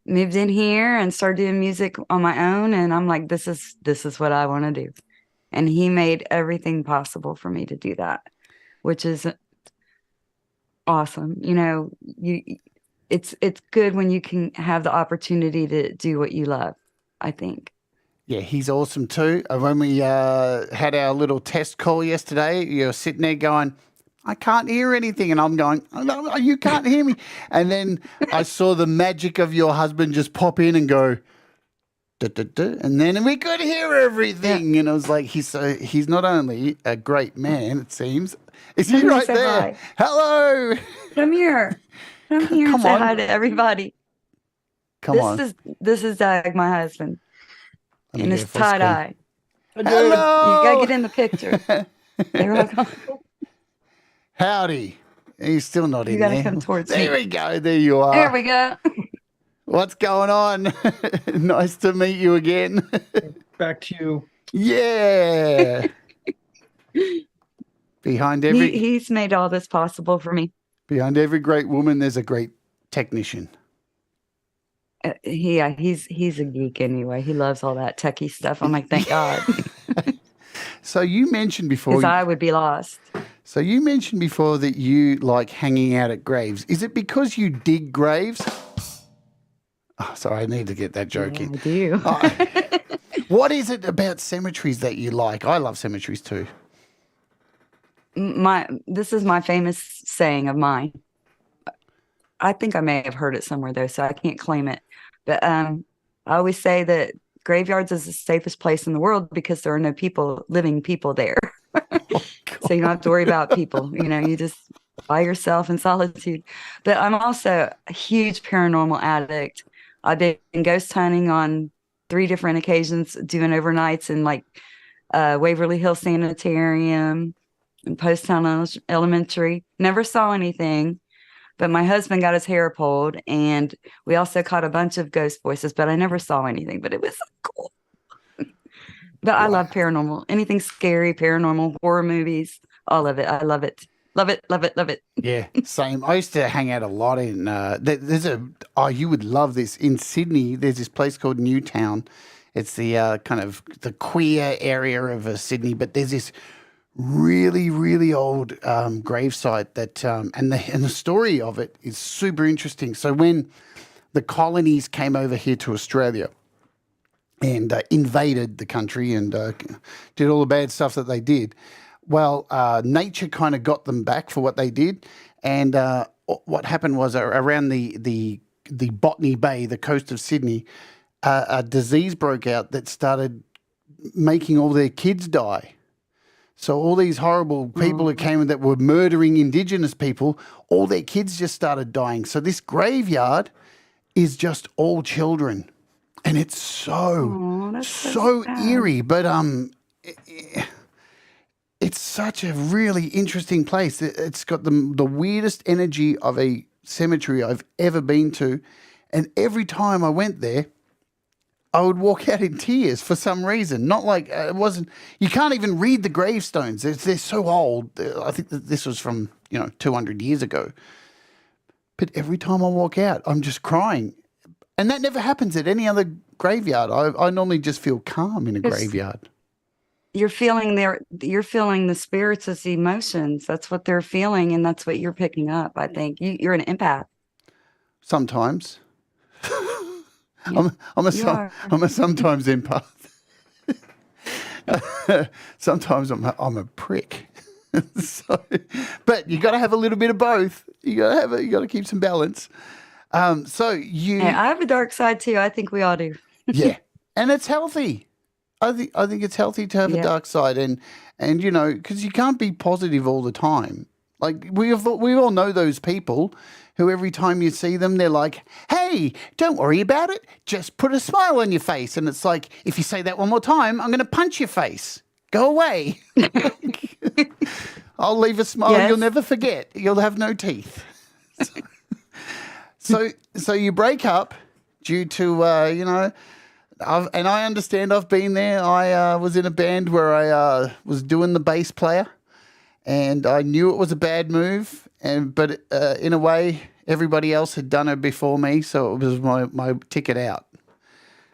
C: moved in here and started doing music on my own. And I'm like, this is what I want to do. And he made everything possible for me to do that, which is awesome. It's good when you can have the opportunity to do what you love, I think.
A: Yeah, he's awesome too. When we had our little test call yesterday, you're sitting there going, I can't hear anything. And I'm going, oh, no, you can't hear me. And then I saw the magic of your husband just pop in and go, duh, duh, duh. And then we could hear everything. Yeah. And I was like, he's not only a great man, it seems. Is he right there? Hi. Hello.
C: Come here. Come here and say hi to everybody. This is Doug, my husband. And his tie-dye.
A: Hello.
C: You got to get in the picture. You're welcome.
A: Howdy. He's still not
C: You
A: in
C: gotta
A: there.
C: come towards
A: There
C: me.
A: we go. There you are.
C: There we go.
A: What's going on? Nice to meet you again.
D: Back to you.
A: Yeah. Behind every
C: He's made all this possible for me.
A: great woman, there's a great technician.
C: He's a geek anyway. He loves all that techie stuff. I'm like, thank God,
A: So you mentioned before.
C: because I would be lost.
A: So you mentioned before that you like hanging out at graves. Is it because you dig graves? Oh, sorry, I need to get that joke
C: Yeah,
A: in.
C: I do.
A: Oh, what is it about cemeteries that you like? I love cemeteries too.
C: This is my famous saying of mine. I think I may have heard it somewhere though, so I can't claim it. But I always say that graveyards is the safest place in the world because there are no living people there. So you don't have to worry about people. You just by yourself in solitude. But I'm also a huge paranormal addict. I've been ghost hunting on 3 different occasions, doing overnights in like Waverly Hill Sanitarium and Poasttown Elementary. Never saw anything. But my husband got his hair pulled, and we also caught a bunch of ghost voices, but I never saw anything. But it was so cool. But I love paranormal, anything scary, paranormal, horror movies, all of it. I love it. Love it, love it, love it.
A: Yeah, same. I used to hang out a lot in, you would love this. In Sydney, there's this place called Newtown. It's the kind of the queer area of Sydney, but there's this really, really old gravesite that, and the story of it is super interesting. So when the colonies came over here to Australia and invaded the country and did all the bad stuff that they did, well, nature kind of got them back for what they did. And what happened was around the Botany Bay, the coast of Sydney, a disease broke out that started making all their kids die. So all these horrible people that came that were murdering Indigenous people, all their kids just started dying. So this graveyard is just all children. And it's so
C: sad.
A: eerie. But it's such a really interesting place. It's got the weirdest energy of a cemetery I've ever been to. And every time I went there, I would walk out in tears for some reason. Not like it wasn't. You can't even read the gravestones. They're so old. I think that this was from 200 years ago. But every time I walk out, I'm just crying, and that never happens at any other graveyard. I normally just feel calm in a graveyard.
C: You're feeling the spirits' emotions. That's what they're feeling, and that's what you're picking up. I think you're an empath.
A: Sometimes.
C: Yeah,
A: I'm a sometimes empath. Sometimes I'm a prick. But you got to have a little bit of both. You got to keep some balance.
C: Hey, I have a dark side too. I think we all do.
A: Yeah, and it's healthy. I think it's healthy to have a dark side, and because you can't be positive all the time. Like we all know those people who every time you see them, they're like, hey, don't worry about it. Just put a smile on your face. And it's like, if you say that one more time, I'm going to punch your face. Go away. I'll leave a smile you'll never forget. You'll have no teeth. So you break up due to, and I understand I've been there. I was in a band where I was doing the bass player. And I knew it was a bad move, but in a way, everybody else had done it before me, so it was my ticket out.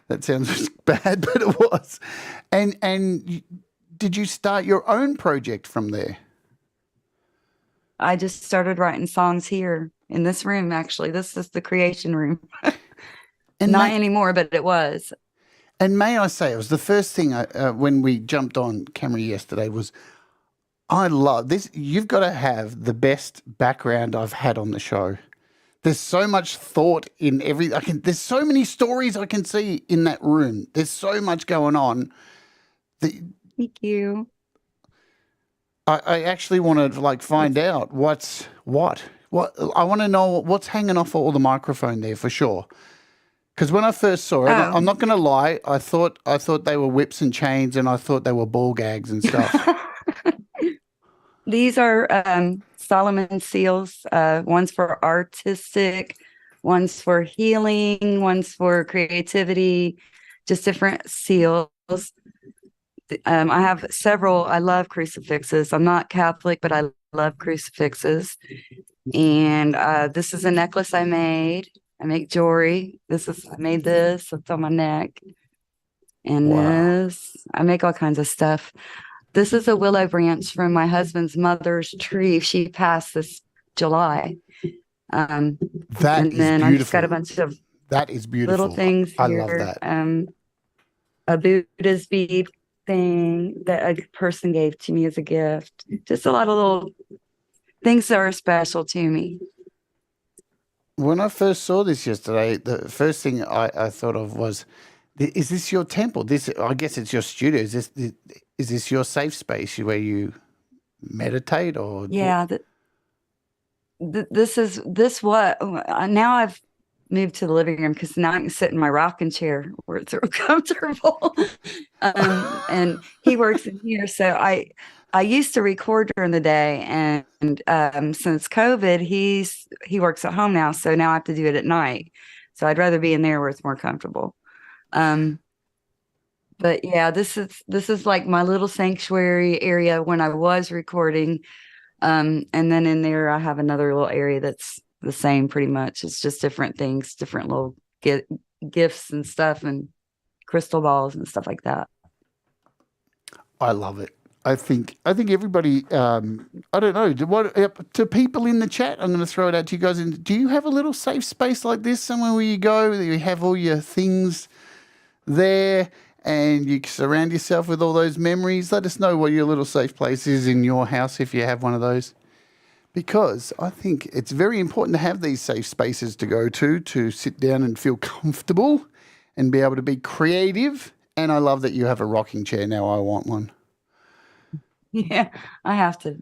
A: That sounds bad, but it was. And did you start your own project from there?
C: I just started writing songs here in this room, actually. This is the creation room.
A: And
C: Not anymore, but it was.
A: And may I say, it was the first thing when we jumped on camera yesterday was, I love this. You've got to have the best background I've had on the show. There's so much thought in there's so many stories I can see in that room. There's so much going on.
C: Thank you.
A: I actually want to find out what's what. I want to know what's hanging off all the microphone there for sure. Because when I first saw it, I'm not going to lie, I thought they were whips and chains, and I thought they were ball gags and stuff.
C: These are Solomon seals. One's for artistic, one's for healing, one's for creativity, just different seals. I have several. I love crucifixes. I'm not Catholic, but I love crucifixes. And this is a necklace I made. I make jewelry. I made this. It's on my neck. And
A: Wow.
C: this, I make all kinds of stuff. This is a willow branch from my husband's mother's tree. She passed this July. Um,
A: That
C: and
A: is
C: then I just got a
A: beautiful.
C: bunch of
A: That is
C: little
A: beautiful.
C: things
A: I love
C: here.
A: that.
C: A Buddha's bead thing that a person gave to me as a gift. Just a lot of little things that are special to me.
A: When I first saw this yesterday, the first thing I thought of was, is this your temple? This, I guess it's your studio. Is this your safe space where you meditate or?
C: Yeah, this is this what now I've moved to the living room because now I can sit in my rocking chair where it's real comfortable. And he works in here, so I used to record during the day, and since COVID, he works at home now, so now I have to do it at night. So I'd rather be in there where it's more comfortable. Um, but yeah, this is like my little sanctuary area when I was recording. And then in there, I have another little area that's the same pretty much. It's just different things, different little gifts and stuff, and crystal balls and stuff like that.
A: I love it. I think everybody. I don't know. To people in the chat? I'm going to throw it out to you guys. Do you have a little safe space like this somewhere where you go? That you have all your things there, and you surround yourself with all those memories. Let us know what your little safe place is in your house if you have one of those. Because I think it's very important to have these safe spaces to go to sit down and feel comfortable and be able to be creative. And I love that you have a rocking chair now. I want one.
C: Yeah, I have to.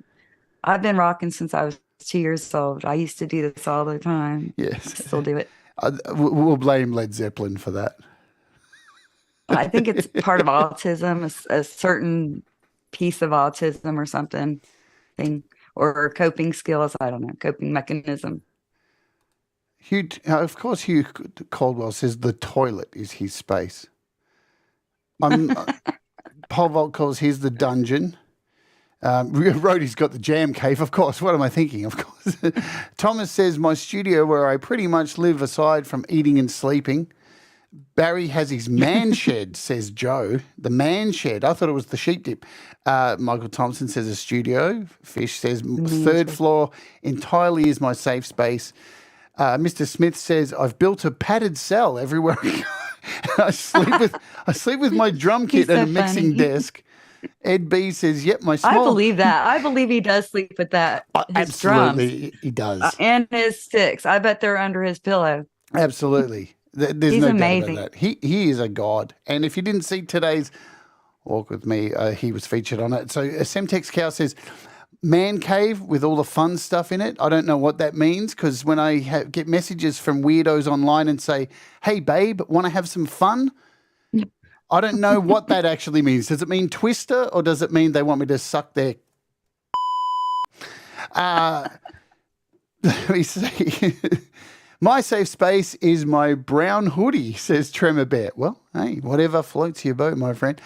C: I've been rocking since I was 2 years old. I used to do this all the time. I
A: Yes.
C: still do it.
A: We'll blame Led Zeppelin for that.
C: I think it's part of autism, a certain piece of autism or something thing, or coping skills. I don't know, coping mechanism.
A: Of course, Hugh Caldwell says the toilet is his space. Paul Volt calls his the dungeon. Rhodey's got the jam cave, of course. What am I thinking? Of course. Thomas says, my studio where I pretty much live aside from eating and sleeping. Barry has his man shed, says Joe. The man shed. I thought it was the sheep dip. Michael Thompson says a studio. Fish says third floor entirely is my safe space. Mr. Smith says, I've built a padded cell everywhere I go. I sleep with my drum kit and a mixing desk. Ed B says, yep, my small...
C: I believe that. I believe he does sleep with that. His
A: absolutely,
C: drums.
A: he does.
C: And his sticks. I bet they're under his pillow.
A: Absolutely. There's
C: He's
A: no
C: amazing.
A: doubt about that. He is a god. And if you didn't see today's Walk With Me, he was featured on it. So Semtex Cow says, man cave with all the fun stuff in it. I don't know what that means because when I get messages from weirdos online and say, hey, babe, want to have some fun? I don't know what that actually means. Does it mean twister or does it mean they want me to suck their... Let me see. My safe space is my brown hoodie, says Tremor Bear. Well, hey, whatever floats your boat, my friend.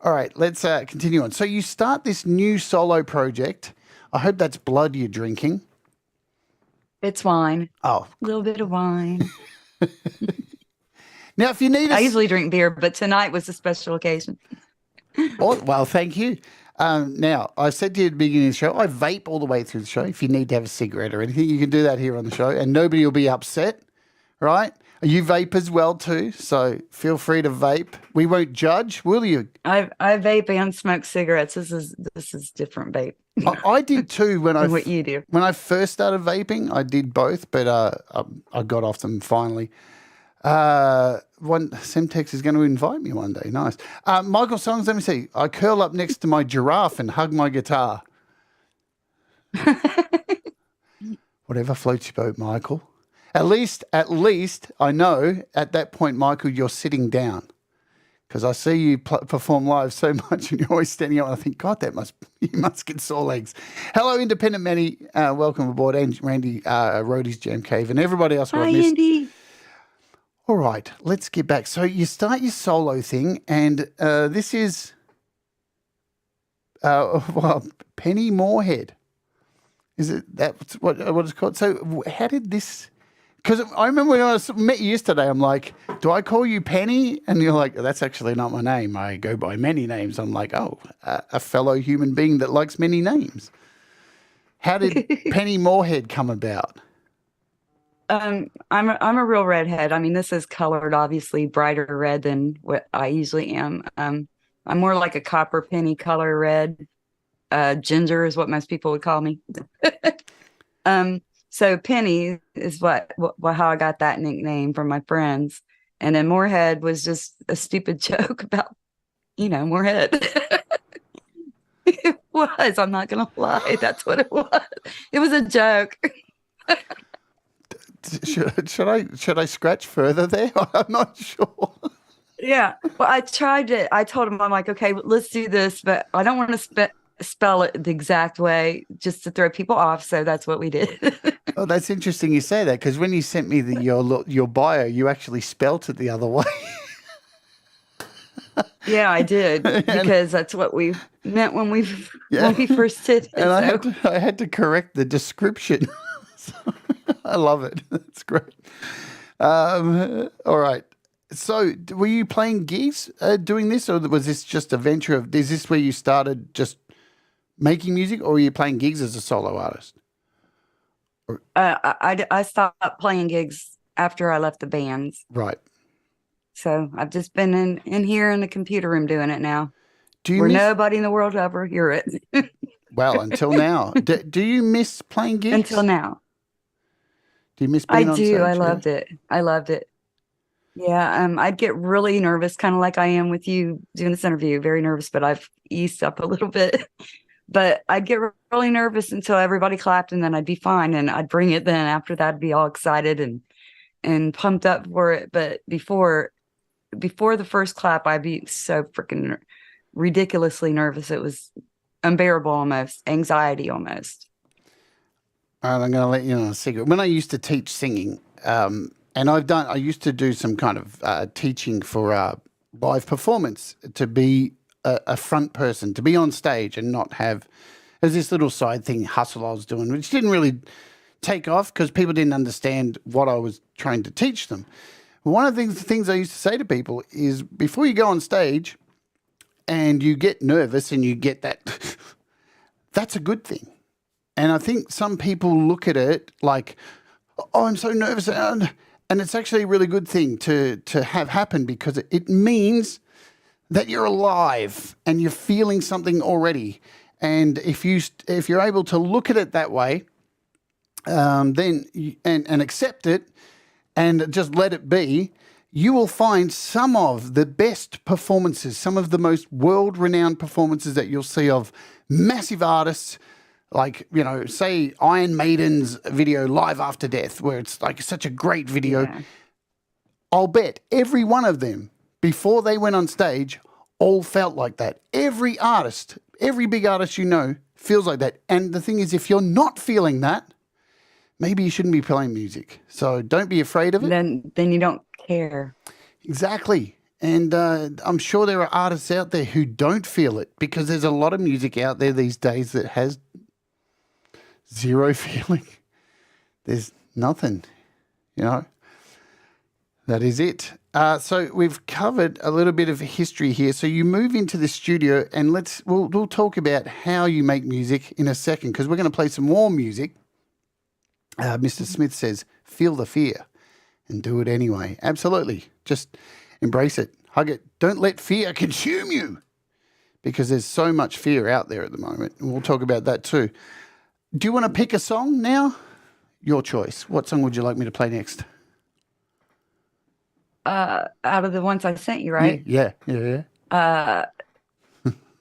A: All right, let's continue on. So you start this new solo project. I hope that's blood you're drinking.
C: It's wine.
A: Oh.
C: A little bit of wine.
A: Now, if you need
C: I usually drink beer, but tonight was a special occasion.
A: Oh, well, thank you. Now, I said to you at the beginning of the show, I vape all the way through the show. If you need to have a cigarette or anything, you can do that here on the show, and nobody will be upset, right? You vape as well too, so feel free to vape. We won't judge, will you?
C: I vape and smoke cigarettes. This is different vape.
A: I did too when
C: what you do.
A: When I first started vaping, I did both, but I got off them finally. Semtex is going to invite me one day. Nice. Michael Songs, let me see. I curl up next to my giraffe and hug my guitar. Whatever floats your boat, Michael. At least I know at that point, Michael, you're sitting down because I see you perform live so much, and you're always standing up. And I think, God, you must get sore legs. Hello, Independent Manny. Welcome aboard, and Randy, Rhodey's Jam Cave, and everybody else who
C: Hi,
A: I've missed.
C: Andy.
A: All right, let's get back. So you start your solo thing, and this is, Penny Moorhed. Is it that's what it's called? So how did this? Because I remember when I met you yesterday, I'm like, do I call you Penny? And you're like, that's actually not my name. I go by many names. I'm like, oh, a fellow human being that likes many names. How did Penny Moorhed come about?
C: I'm a real redhead. I mean, this is colored obviously brighter red than what I usually am. I'm more like a copper penny color red. Ginger is what most people would call me. So Penny is what how I got that nickname from my friends. And then Moorhead was just a stupid joke about, Moorhead. It was. I'm not gonna lie. That's what it was. It was a joke.
A: Should I scratch further there? I'm not sure.
C: Yeah. Well, I tried it. I told him, I'm like, okay, let's do this, but I don't want to spell it the exact way just to throw people off. So that's what we did.
A: Oh, that's interesting you say that, because when you sent me your bio, you actually spelt it the other way.
C: Yeah, I did, because that's what we meant when we first did it.
A: And I had to correct the description. So, I love it. That's great. All right. So were you playing gigs doing this, or was this just a venture of, is this where you started just making music, or were you playing gigs as a solo artist?
C: I stopped playing gigs after I left the bands.
A: Right.
C: So I've just been in here in the computer room doing it now.
A: Where
C: nobody in the world will ever hear it.
A: Well, until now. Do you miss playing gigs?
C: Until now.
A: Do you miss being on stage?
C: I do. I loved it. I loved it. Yeah. I'd get really nervous, kind of like I am with you doing this interview. Very nervous, but I've eased up a little bit. But I'd get really nervous until everybody clapped, and then I'd be fine, and I'd bring it then. After that, I'd be all excited and pumped up for it. But before the first clap, I'd be so freaking ridiculously nervous. It was unbearable, almost anxiety almost.
A: All right, I'm going to let you know a secret. When I used to teach singing, and I used to do some kind of teaching for live performance, to be a front person, to be on stage and not have, there's this little side thing, hustle I was doing, which didn't really take off because people didn't understand what I was trying to teach them. One of the things I used to say to people is, before you go on stage and you get nervous and you get that, that's a good thing. And I think some people look at it like, oh, I'm so nervous. And it's actually a really good thing to have happen, because it means that you're alive and you're feeling something already. And if you're able to look at it that way, then and accept it and just let it be, you will find some of the best performances, some of the most world-renowned performances that you'll see of massive artists, like, say Iron Maiden's video Live After Death, where it's like such a great video. Yeah. I'll bet every one of them, before they went on stage, all felt like that. Every artist, every big artist feels like that. And the thing is, if you're not feeling that, maybe you shouldn't be playing music. So don't be afraid of it.
C: Then you don't care.
A: Exactly. And I'm sure there are artists out there who don't feel it, because there's a lot of music out there these days that has zero feeling. There's nothing, That is it. So we've covered a little bit of history here. So you move into the studio, and we'll talk about how you make music in a second, because we're going to play some more music. Mr. Smith says, feel the fear and do it anyway. Absolutely. Just embrace it. Hug it. Don't let fear consume you, because there's so much fear out there at the moment. And we'll talk about that too. Do you want to pick a song now? Your choice. What song would you like me to play next?
C: Out of the ones I sent you, right?
A: Yeah.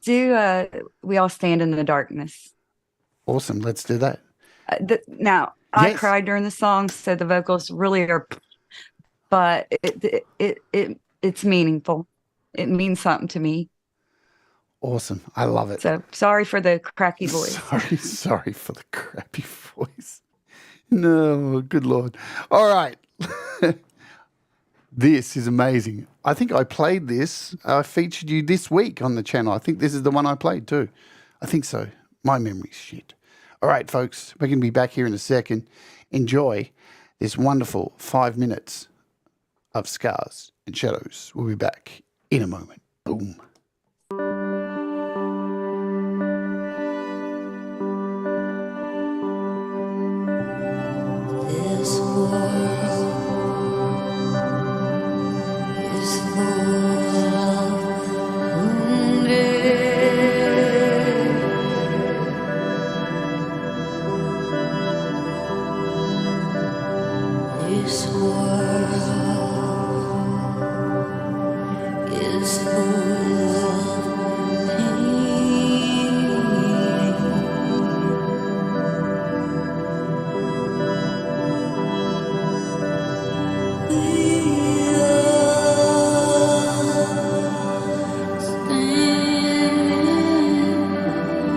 C: Do We All Stand in the Darkness.
A: Awesome. Let's do that.
C: Now, I cried during the song, so the vocals really are, but it's meaningful. it means something to me.
A: Awesome. I love it.
C: So sorry for the cracky voice.
A: Sorry for the crappy voice. No, good Lord. All right. This is amazing. I think I played this. I featured you this week on the channel. I think this is the one I played too. I think so. My memory's shit. All right, folks. We're going to be back here in a second. Enjoy this wonderful 5 minutes of Scars and Shadows. We'll be back in a moment. Boom.
D: This world is full of wounded. This world is full of pain. We are standing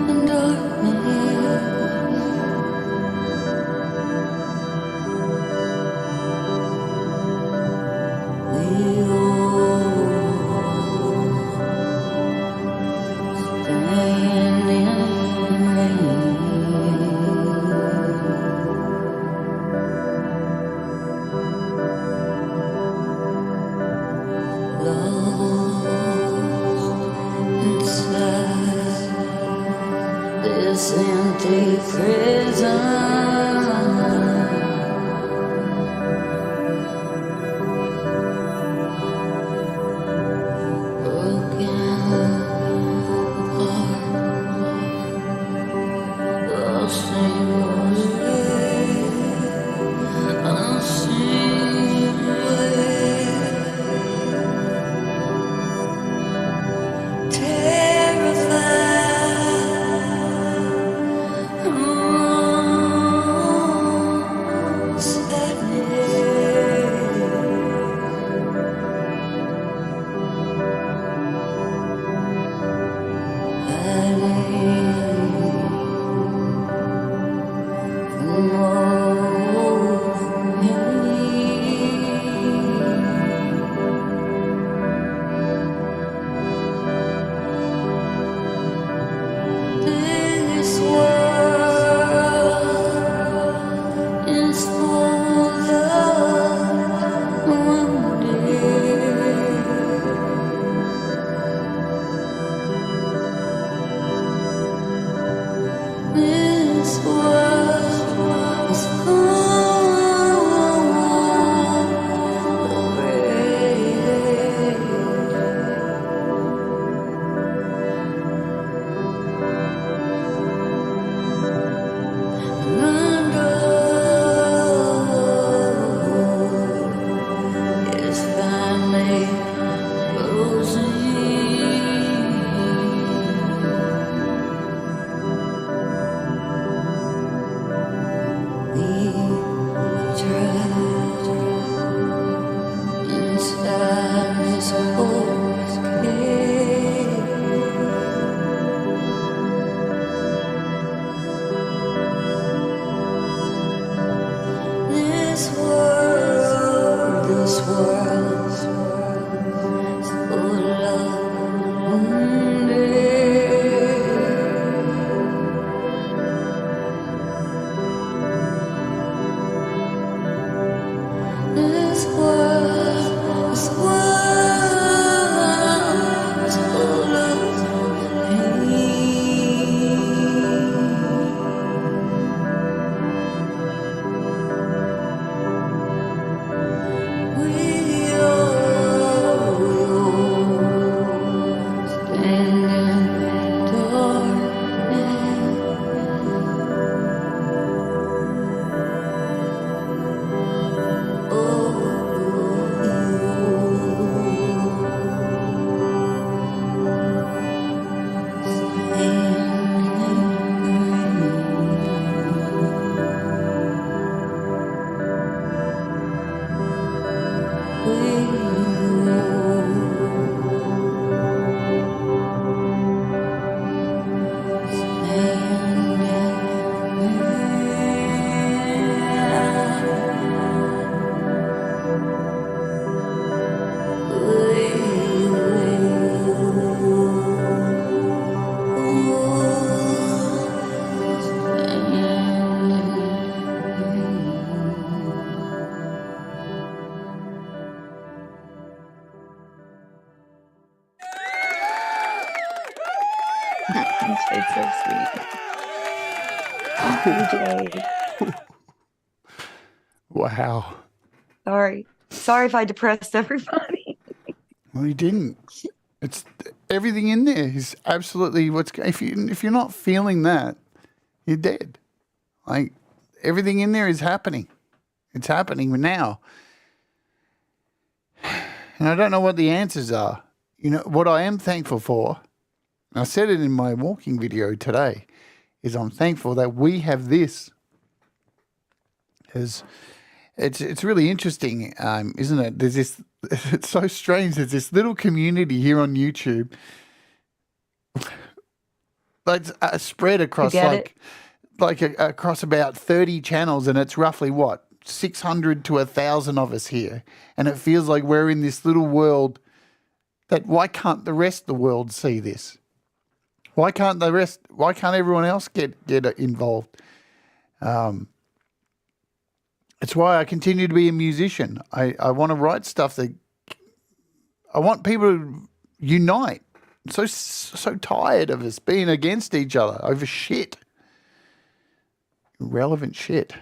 D: in darkness. We all stand in rain. Lost inside this empty prison. Broken apart, lost in unseen way. Terrified, this world is full of wounded. This world is full of rage. Is finally closing. We tried inside this old cave. This world is full of wounded.
C: Jade.
A: Wow.
C: Sorry if I depressed everybody.
A: Well, you didn't. It's everything in there is absolutely what's. If you're not feeling that, you're dead. Like everything in there is happening. It's happening now. And I don't know what the answers are. You know, what I am thankful for, and I said it in my walking video today, is I'm thankful that we have this. Because it's really interesting, isn't it? There's this, it's so strange. There's this little community here on YouTube, like spread across across about 30 channels, and it's roughly what 600 to 1,000 of us here, and it feels like we're in this little world. That why can't the rest of the world see this? Why can't everyone else get involved? It's why I continue to be a musician. I want to write stuff that I want people to unite. I'm so tired of us being against each other over shit. Irrelevant shit.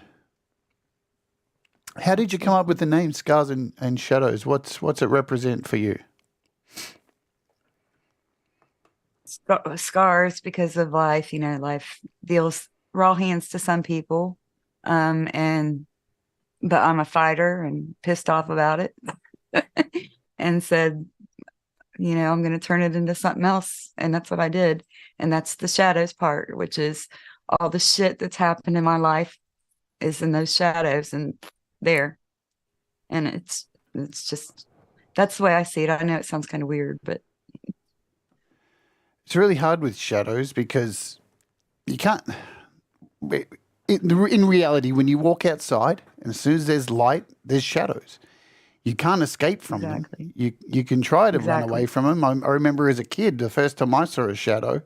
A: How did you come up with the name Scars and Shadows? What's it represent for you?
C: Scars because of life. You know, life deals raw hands to some people. But I'm a fighter and pissed off about it and said, you know, I'm going to turn it into something else. And that's what I did. And that's the shadows part, which is all the shit that's happened in my life is in those shadows and there. And it's just, that's the way I see it. I know it sounds kind of weird, but
A: it's really hard with shadows because you can't. In reality, when you walk outside, and as soon as there's light, there's shadows. You can't escape from them. You can try to run away from them. I remember as a kid, the first time I saw a shadow,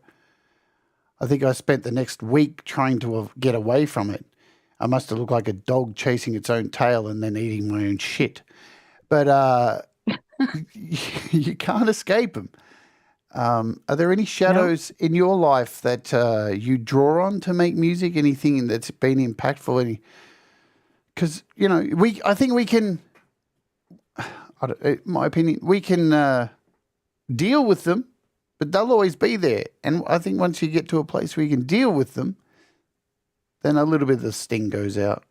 A: I think I spent the next week trying to get away from it. I must have looked like a dog chasing its own tail and then eating my own shit. But you can't escape them. Are there any shadows in your life that you draw on to make music? Anything that's been impactful? Because you know, I think we can. In my opinion, we can deal with them, but they'll always be there. And I think once you get to a place where you can deal with them, then a little bit of the sting goes out.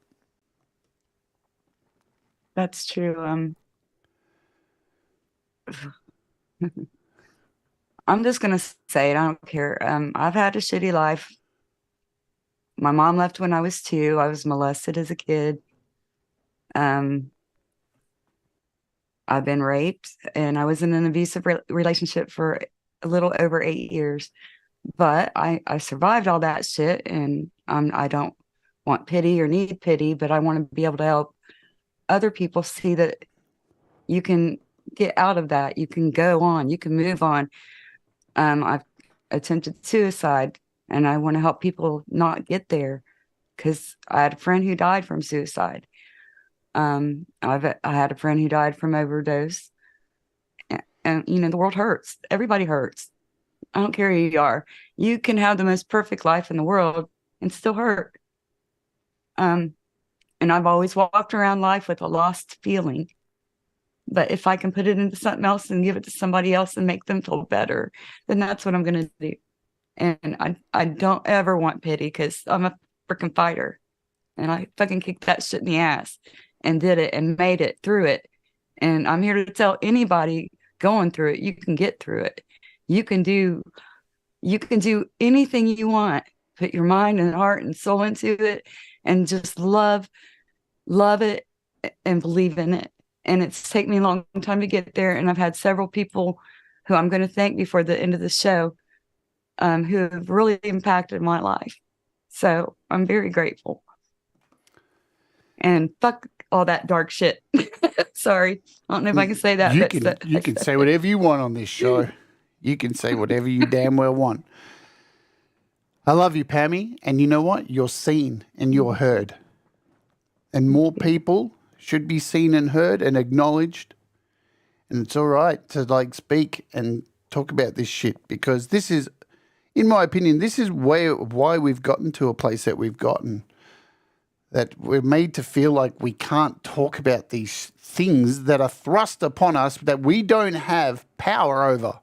C: that's true. I'm just going to say it. I don't care. I've had a shitty life. My mom left when I was 2. I was molested as a kid. I've been raped, and I was in an abusive relationship for a little over 8 years. But I survived all that shit, and I don't want pity or need pity, but I want to be able to help other people see that you can get out of that. You can go on. You can move on. I've attempted suicide, and I want to help people not get there because I had a friend who died from suicide. I had a friend who died from overdose, and you know, the world hurts. Everybody hurts. I don't care who you are. You can have the most perfect life in the world and still hurt. And I've always walked around life with a lost feeling. But if I can put it into something else and give it to somebody else and make them feel better, then that's what I'm going to do. And I don't ever want pity because I'm a freaking fighter. And I fucking kicked that shit in the ass and did it and made it through it. And I'm here to tell anybody going through it, you can get through it. You can do anything you want. Put your mind and heart and soul into it and just love it and believe in it. And it's taken me a long time to get there. And I've had several people who I'm going to thank before the end of the show who have really impacted my life. So I'm very grateful. And fuck all that dark shit. Sorry. I don't know if I can say that.
A: You can say whatever you want on this show. You can say whatever you damn well want. I love you, Pammy. And you know what? You're seen and you're heard. And more people should be seen and heard and acknowledged. And it's all right to like speak and talk about this shit because this is in my opinion, this is why we've gotten to a place that we've gotten, that we're made to feel like we can't talk about these things that are thrust upon us that we don't have power over,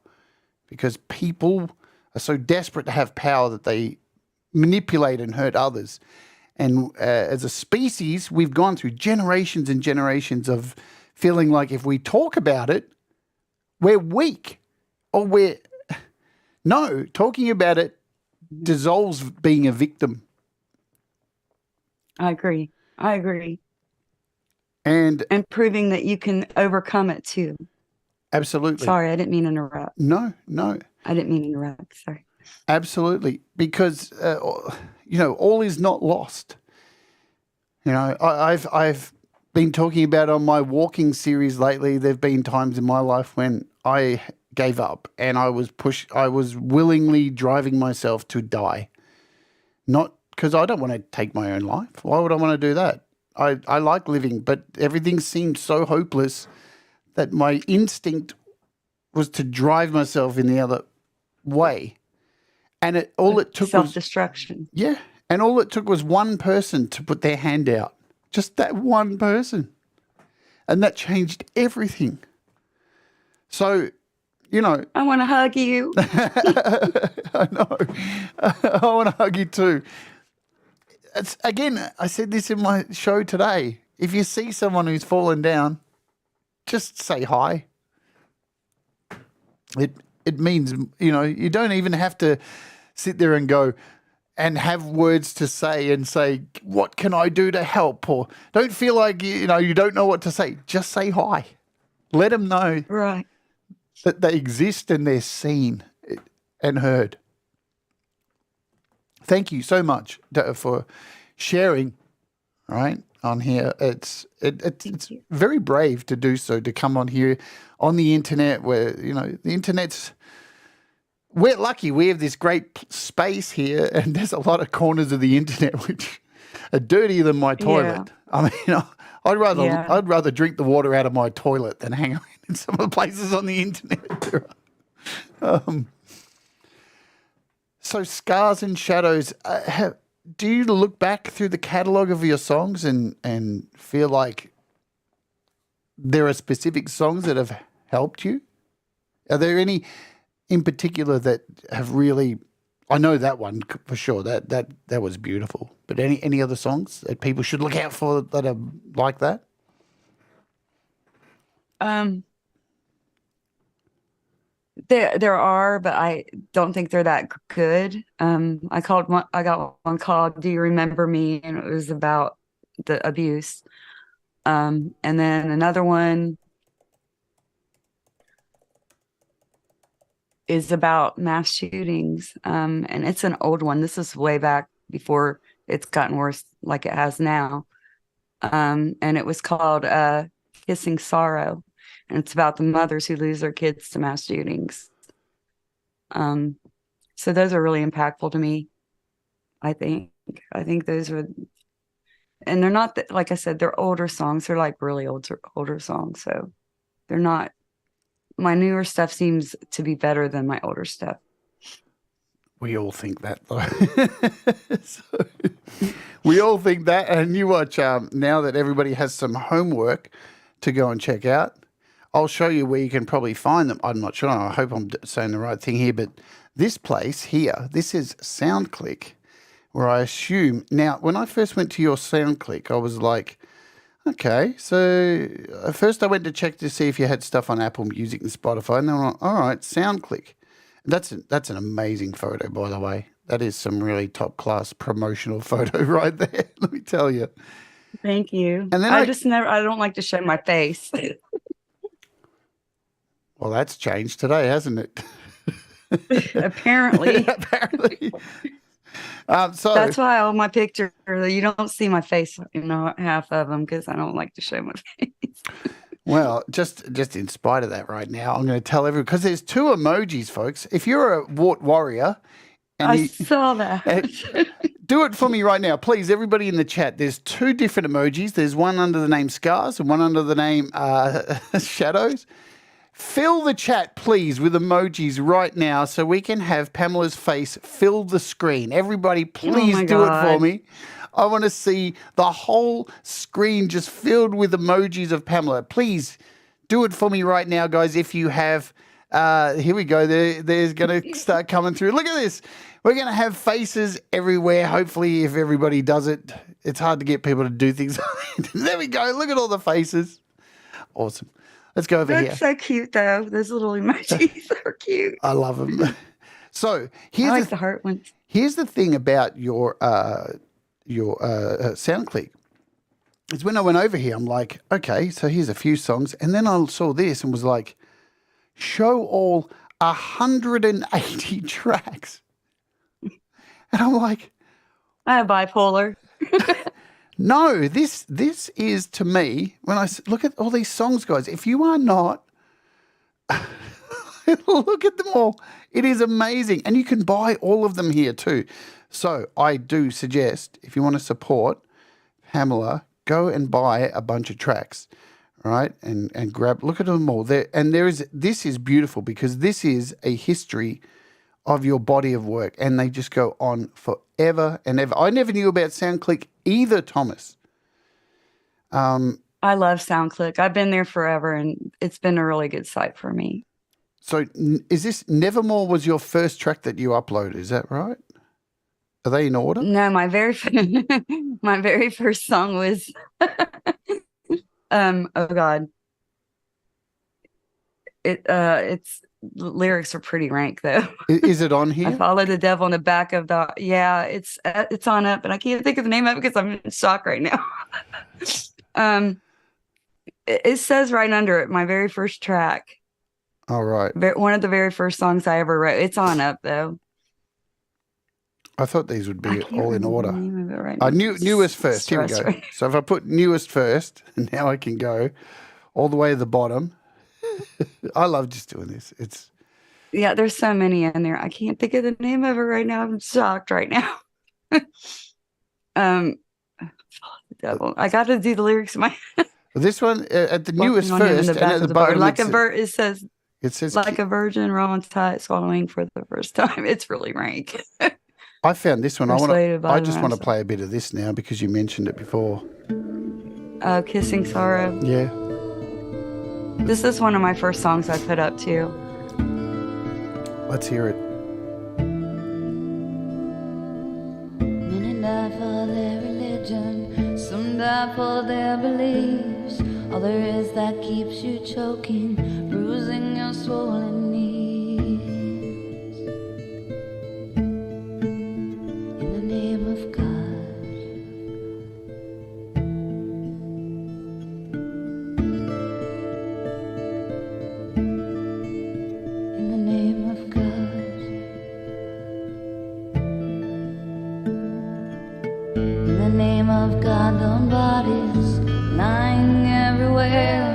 A: because people are so desperate to have power that they manipulate and hurt others. And as a species, we've gone through generations and generations of feeling like if we talk about it, we're weak, or talking about it dissolves being a victim.
C: I agree.
A: And
C: proving that you can overcome it too.
A: absolutely.
C: Sorry, I didn't mean to interrupt.
A: No.
C: I didn't mean to interrupt. Sorry.
A: Absolutely. Because, all is not lost. I've been talking about on my walking series lately, there have been times in my life when I gave up and I was willingly driving myself to die. Not because I don't want to take my own life. Why would I want to do that? I like living, but everything seemed so hopeless that my instinct was to drive myself in the other way. And all it took was
C: self-destruction.
A: Yeah. And all it took was one person to put their hand out. Just that one person. And that changed everything. So,
C: I want to hug you.
A: I know. I want to hug you too. Again, I said this in my show today. If you see someone who's fallen down, just say hi. It means, you don't even have to sit there and go and have words to say and say, what can I do to help? Or don't feel like, you don't know what to say. Just say hi. Let them know
C: Right.
A: that they exist and they're seen and heard. Thank you so much for sharing, right, on here. It's very brave to do so, to come on here on the internet where, the internet's, we're lucky we have this great space here, and there's a lot of corners of the internet which are dirtier than my toilet. Yeah. I mean, I'd rather drink the water out of my toilet than hang around in some of the places on the internet. So Scars and Shadows, do you look back through the catalogue of your songs and feel like there are specific songs that have helped you? Are there any in particular that have really? I know that one for sure. That was beautiful. But any other songs that people should look out for that are like that?
C: There are, but I don't think they're that good. I got one called "Do You Remember Me?" and it was about the abuse. And then another one is about mass shootings. And it's an old one. This is way back before it's gotten worse like it has now. And it was called Kissing Sorrow. And it's about the mothers who lose their kids to mass shootings. So those are really impactful to me, I think. I think those are, and they're not, like I said, they're older songs. They're like really older songs. So they're not, my newer stuff seems to be better than my older stuff.
A: We all think that, though. We all think that. And you watch, now that everybody has some homework to go and check out, I'll show you where you can probably find them. I'm not sure. I hope I'm saying the right thing here. But this place here, this is SoundClick, where I assume. Now, when I first went to your SoundClick, I was like, okay, so first I went to check to see if you had stuff on Apple Music and Spotify, and then I'm like, all right, SoundClick. That's an amazing photo, by the way. That is some really top-class promotional photo right there, let me tell you.
C: Thank you.
A: And then
C: I don't like to show my face.
A: Well, that's changed today, hasn't it?
C: Apparently.
A: Apparently. So
C: that's why all my pictures, you don't see my face, half of them, because I don't like to show my face.
A: Well, just in spite of that right now, I'm going to tell everyone, because there's two emojis, folks. If you're a wart warrior.
C: I saw that.
A: Do it for me right now. Please, everybody in the chat. There's two different emojis. There's one under the name Scars and one under the name Shadows. Fill the chat, please, with emojis right now so we can have Pamela's face fill the screen. Everybody, please
C: my
A: do it for
C: God.
A: me. I want to see the whole screen just filled with emojis of Pamela. Please do it for me right now, guys, if you have. Here we go. There's going to start coming through. Look at this. We're going to have faces everywhere. Hopefully, if everybody does it, it's hard to get people to do things. There we go. Look at all the faces. Awesome. Let's go over
C: That's
A: here.
C: so cute, though. Those little emojis are cute.
A: I love them. So
C: I like
A: here's
C: the heart ones.
A: the thing about your sound click. Is when I went over here, I'm like, okay, so here's a few songs, and then I saw this and was like, show all 180 tracks, and I'm like,
C: I have bipolar.
A: no, this is to me when I look at all these songs, guys. If you are not, look at them all. It is amazing, and you can buy all of them here too. So I do suggest if you want to support Pamela, go and buy a bunch of tracks, right? And grab, look at them all there. And this is beautiful because this is a history of your body of work, and they just go on forever and ever. I never knew about SoundClick either, Thomas.
C: I love SoundClick. I've been there forever, and it's been a really good site for me.
A: So is this Nevermore was your first track that you uploaded? Is that right? Are they in order?
C: No, my very first song was oh God. It's the lyrics are pretty rank though.
A: Is it on
C: I
A: here?
C: follow the devil in the back of the it's on up, and I can't think of the name of it because I'm in shock right now. It says right under it, my very first track.
A: All right.
C: One of the very first songs I ever wrote. It's on up though.
A: I thought these would
C: I
A: be
C: can't
A: all in
C: remember the
A: order.
C: name of it right now.
A: Newest first. Here we
C: Stress
A: go.
C: right-
A: So if I put newest first, now I can go all the way to the bottom. I love just doing this. It's
C: Yeah, there's so many in there. I can't think of the name of it right now. I'm shocked right now. The devil. I got to do the lyrics in my
A: this one at the newest
C: Walking on him in
A: first,
C: the
A: and
C: back
A: at
C: of
A: the
C: the bar.
A: bottom
C: Like
A: it
C: it
A: says
C: like a virgin raw tight swallowing for the first time. It's really rank.
A: I found this one.
C: Persuaded by
A: I
C: the
A: just want to
C: rest.
A: play a bit of this now because you mentioned it before.
C: Kissing Sorrow.
A: Yeah.
C: This is one of my first songs I put up too.
A: Let's hear it.
D: Many die for their religion, some die for their beliefs. All there is that keeps you choking, bruising your swollen knees. In the name of God. In the name of God. In the name of God, the bodies lying everywhere.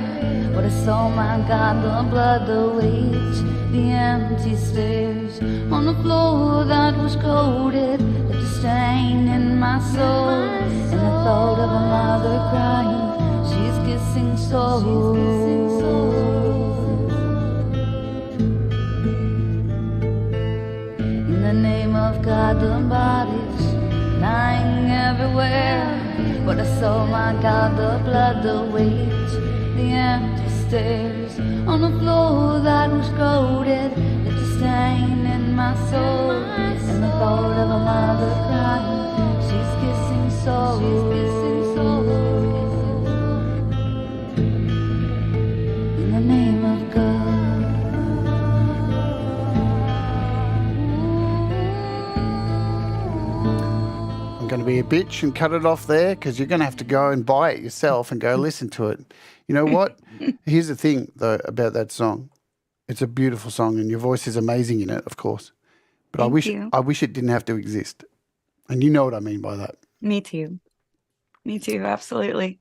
D: What is oh my God, the blood, the weight, the empty stairs on the floor that was coated, left a stain in my soul. And the thought of a mother crying, she's kissing souls. In the name of God, the bodies lying everywhere. But I saw my God, the blood, the weight, the empty stairs on the floor that was coated, left a stain in my soul. And the thought of a mother crying, she's kissing souls. In the name of God.
A: I'm going to be a bitch and cut it off there because you're going to have to go and buy it yourself and go listen to it. You know what? Here's the thing, though, about that song. It's a beautiful song and your voice is amazing in it, of course. But
C: Thank you.
A: I wish it didn't have to exist. And you know what I mean by that.
C: Me too. Me too. Absolutely.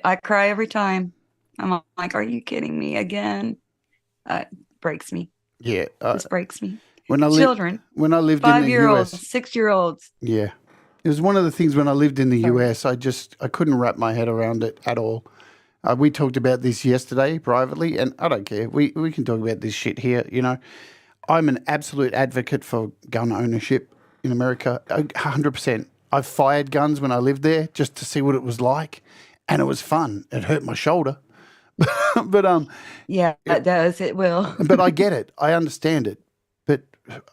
C: I cry every time. I'm like, are you kidding me again? Breaks me.
A: Yeah.
C: Just breaks me.
A: When I
C: Children,
A: when I lived in the
C: 5-year-olds,
A: US,
C: 6-year-olds.
A: yeah. It was one of the things when I lived in the
C: Sorry.
A: US, I couldn't wrap my head around it at all. We talked about this yesterday privately, and I don't care. We can talk about this shit here. You know, I'm an absolute advocate for gun ownership in America, 100%. I fired guns when I lived there just to see what it was like, and it was fun. It hurt my shoulder, but
C: Yeah, it does. It will.
A: but I get it. I understand it. But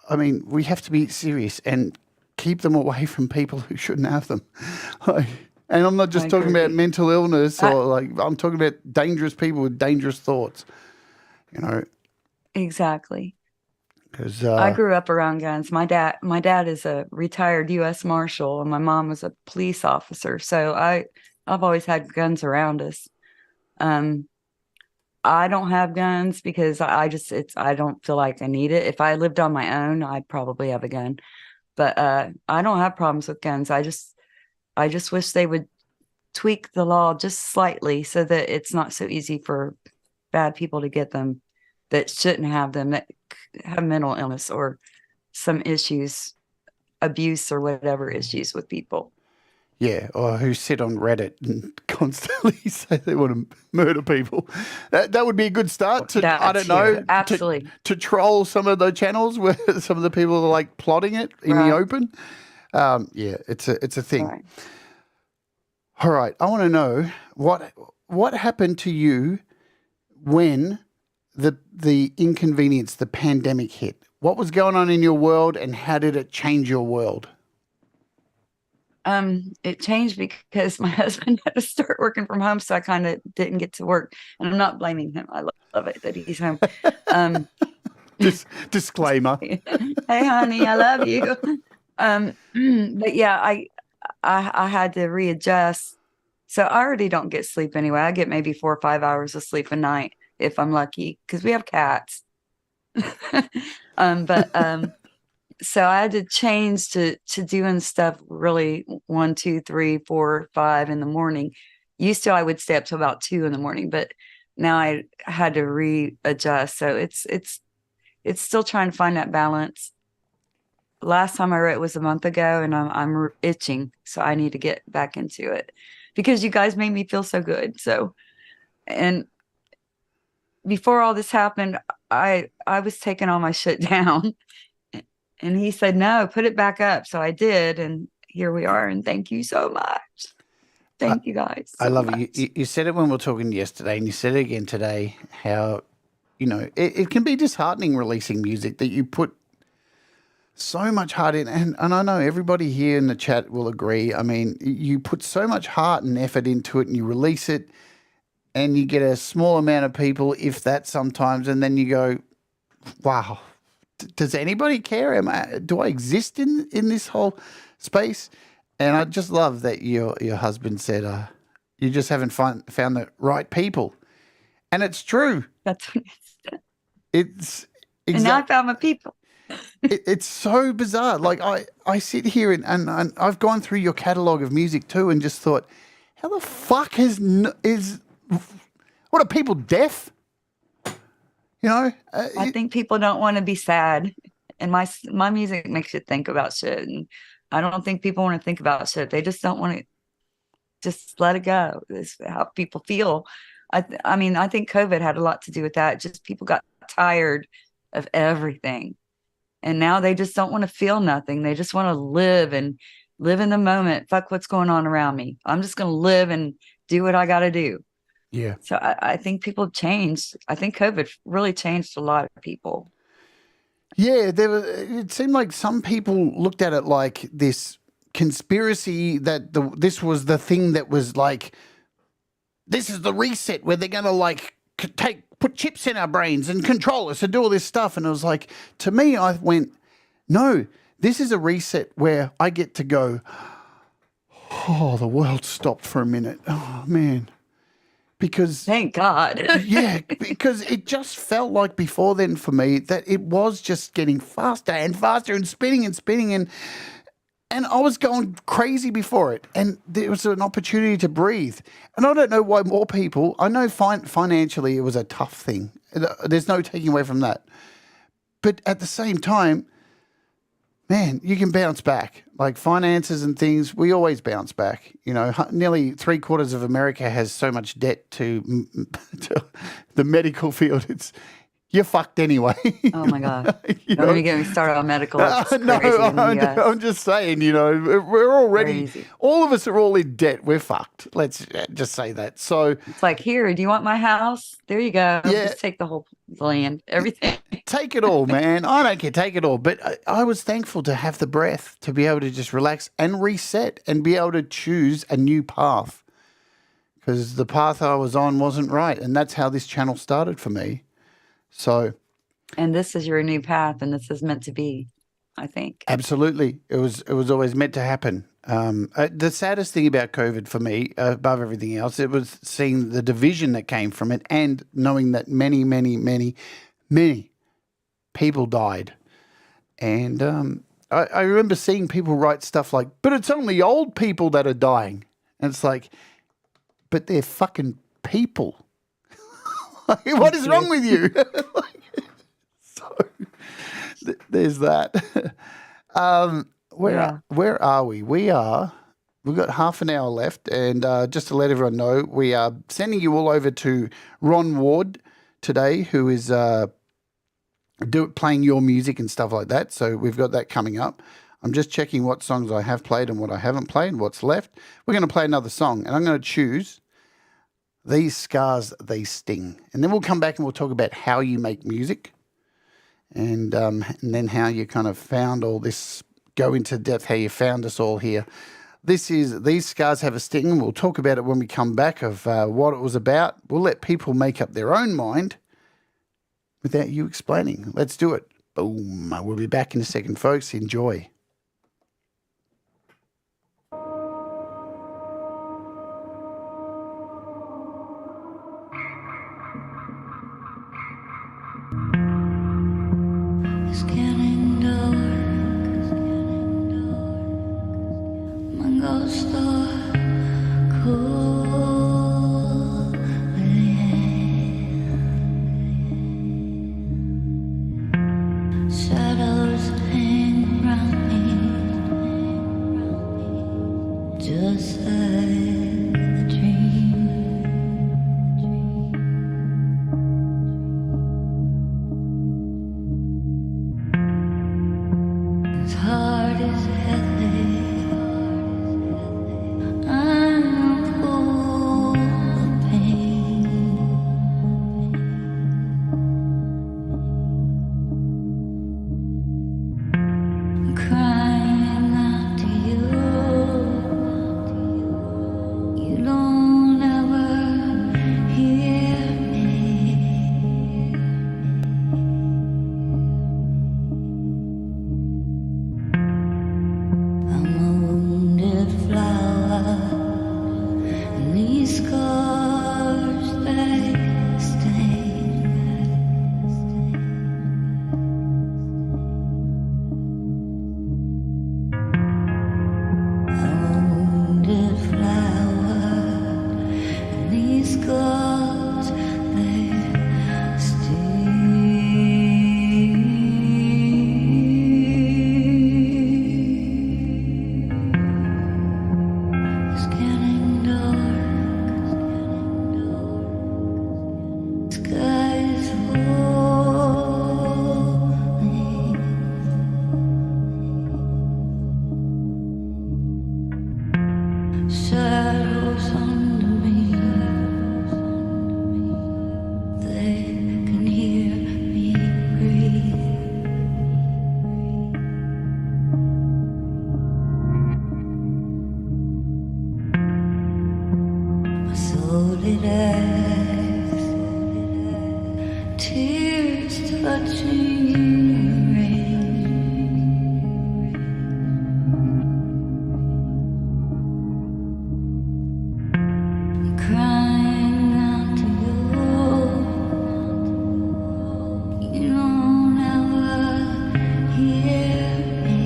A: I mean, we have to be serious and keep them away from people who shouldn't have them. Like, and I'm not just talking about mental illness or like I'm talking about dangerous people with dangerous thoughts. You know.
C: Exactly.
A: Because
C: I grew up around guns. My dad is a retired U.S. Marshal, and my mom was a police officer. So I've always had guns around us. I don't have guns because I don't feel like I need it. If I lived on my own, I'd probably have a gun. But I don't have problems with guns. I just wish they would tweak the law just slightly so that it's not so easy for bad people to get them that shouldn't have them, that have mental illness or some issues, abuse or whatever issues with people.
A: yeah, or who sit on Reddit and constantly say they want to murder people. That would be a good start to, I don't know,
C: absolutely.
A: To troll some of the channels where some of the people are like plotting it in the open. Yeah, it's a thing.
C: Right.
A: All right, I want to know what happened to you when the inconvenience, the pandemic hit. What was going on in your world, and how did it change your world?
C: It changed because my husband had to start working from home, so I kind of didn't get to work. And I'm not blaming him. I love it that he's home.
A: Disclaimer.
C: Hey, honey, I love you. But yeah, I had to readjust. So I already don't get sleep anyway. I get maybe 4 or 5 hours of sleep a night if I'm lucky, because we have cats. So I had to change to doing stuff really 1, 2, 3, 4, 5 in the morning. Used to I would stay up till about 2 in the morning, but now I had to readjust. So it's still trying to find that balance. Last time I wrote was a month ago, and I'm itching, so I need to get back into it because you guys made me feel so good. So, and before all this happened, I was taking all my shit down. And he said, no, put it back up. So I did. And here we are. And thank you so much. Thank you guys.
A: I love it. You said it when we were talking yesterday, and you said it again today, how, you know, it can be disheartening releasing music that you put so much heart in. And I know everybody here in the chat will agree. I mean, you put so much heart and effort into it, and you release it, and you get a small amount of people, if that sometimes, and then you go, wow. Does anybody care? Do I exist in this whole space? And I just love that your husband said you just haven't found the right people, and it's true.
C: That's what
A: It's
C: and now I found my people.
A: It's so bizarre. Like I sit here and I've gone through your catalog of music too, and just thought, how the fuck what are people deaf? You know,
C: I think people don't want to be sad, and my music makes you think about shit. And I don't think people want to think about shit. They just don't want to. Just let it go. This is how people feel. I mean, I think COVID had a lot to do with that. Just people got tired of everything, and now they just don't want to feel nothing. They just want to live in the moment. Fuck what's going on around me. I'm just going to live and do what I got to do.
A: Yeah.
C: So I think people have changed. I think COVID really changed a lot of people.
A: Yeah, it seemed like some people looked at it like this conspiracy that this was the thing that was like, this is the reset where they're going to like put chips in our brains and control us and do all this stuff. And it was like, to me, I went, no, this is a reset where I get to go, oh, the world stopped for a minute. Oh, man. Because
C: thank God.
A: Yeah, because it just felt like before then for me that it was just getting faster and faster and spinning and I was going crazy before it, and there was an opportunity to breathe. And I don't know why more people, I know financially it was a tough thing. There's no taking away from that. But at the same time, man, you can bounce back. Like finances and things, we always bounce back. You know, nearly 3/4 of America has so much debt to the medical field. You're fucked anyway.
C: Oh my God.
A: You
C: Don't
A: know?
C: even get me started on medical. It's
A: No,
C: crazy in the US.
A: I'm just saying, you know, we're already,
C: Crazy.
A: all of us are all in debt. We're fucked. Let's just say that. So
C: It's like, here, do you want my house? There you go.
A: Yeah.
C: Just take the whole land, everything.
A: take it all, man. I don't care. Take it all. But I was thankful to have the breath to be able to just relax and reset and be able to choose a new path, because the path I was on wasn't right. And that's how this channel started for me. So
C: And this is your new path, and this is meant to be, I think.
A: absolutely, it was always meant to happen. The saddest thing about COVID for me, above everything else, it was seeing the division that came from it, and knowing that many, many, many, many people died. And I remember seeing people write stuff like, "But it's only old people that are dying," and it's like, but they're fucking people. Like, what is wrong with you? So there's that. Where are we? We've got half an hour left, and just to let everyone know, we are sending you all over to Ron Ward today, who is playing your music and stuff like that. So we've got that coming up. I'm just checking what songs I have played and what I haven't played, what's left. We're going to play another song, and I'm going to choose These Scars, They Sting. And then we'll come back and we'll talk about how you make music, and then how you kind of found all this, go into depth, how you found us all here. This is These Scars Have a Sting. We'll talk about it when we come back of what it was about. We'll let people make up their own mind without you explaining. Let's do it. Boom. We'll be back in a second, folks. Enjoy.
D: It's getting dark. My ghost door cold again. Shadows hang round me, just like a dream. His heart is heavy. I'm full of pain. I'm crying out to you. You don't ever hear me. I'm a wounded flower, and these scars they sting. I'm a wounded flower, and these scars they sting. It's getting dark. Sky is falling. Shadows under me. They can hear me breathe. My solid eyes, tears touching rain. Crying out to you. You don't ever hear me.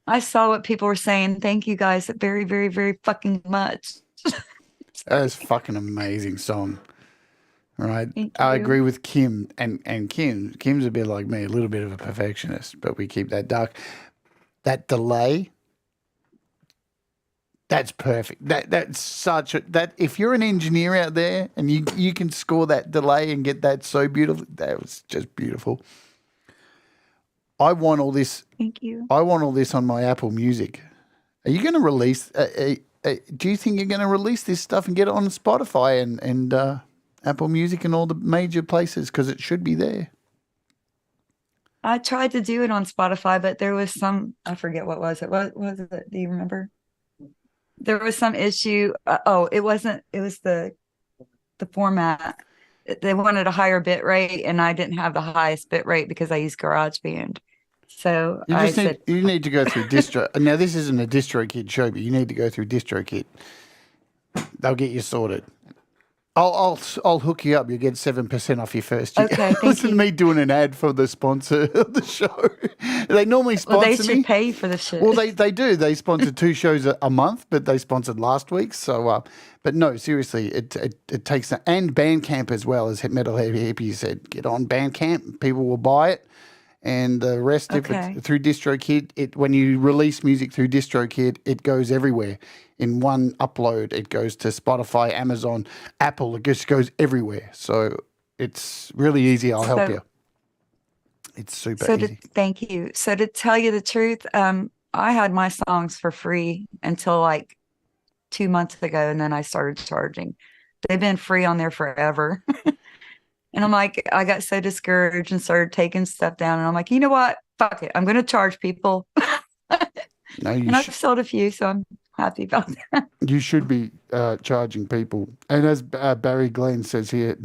C: I saw what people were saying. Thank you guys very, very, very fucking much.
A: That is fucking amazing song. Right.
C: Thank
A: I
C: you.
A: agree with Kim and Kim's a bit like me, a little bit of a perfectionist, but we keep that dark. That delay, that's perfect. That's such a that if you're an engineer out there and you can score that delay and get that so beautiful, that was just beautiful. I want all this.
C: Thank you.
A: I want all this on my Apple Music. Are you going to release? Do you think you're going to release this stuff and get it on Spotify and Apple Music and all the major places? Because it should be there.
C: I tried to do it on Spotify, but there was some, I forget what was it. What was it? Do you remember? There was some issue. It wasn't, it was the format. They wanted a higher bit rate, and I didn't have the highest bit rate because I use GarageBand. So
A: You need to go through distro. Now, this isn't a DistroKid show, but you need to go through DistroKid. They'll get you sorted. I'll hook you up. You get 7% off your first year.
C: Okay, thank
A: Listen to
C: you.
A: me doing an ad for the sponsor of the show. They normally sponsor
C: Well, they should
A: me.
C: pay for the shit.
A: Well, they do. They sponsor 2 shows a month, but they sponsored last week. So, but no, seriously, it takes and Bandcamp as well, as Metalhead Hippie said. Get on Bandcamp, people will buy it, and the rest if
C: Okay.
A: it's through DistroKid. When you release music through DistroKid, it goes everywhere in one upload. It goes to Spotify, Amazon, Apple. It just goes everywhere. So it's really easy. I'll help you. It's super easy.
C: Thank you. So to tell you the truth, I had my songs for free until like 2 months ago, and then I started charging. They've been free on there forever. And I'm like, I got so discouraged and started taking stuff down. And I'm like, you know what? Fuck it. I'm going to charge people.
A: No,
C: And I've sold a few, so I'm happy about that.
A: You should be charging people. And as Barry Glenn says here,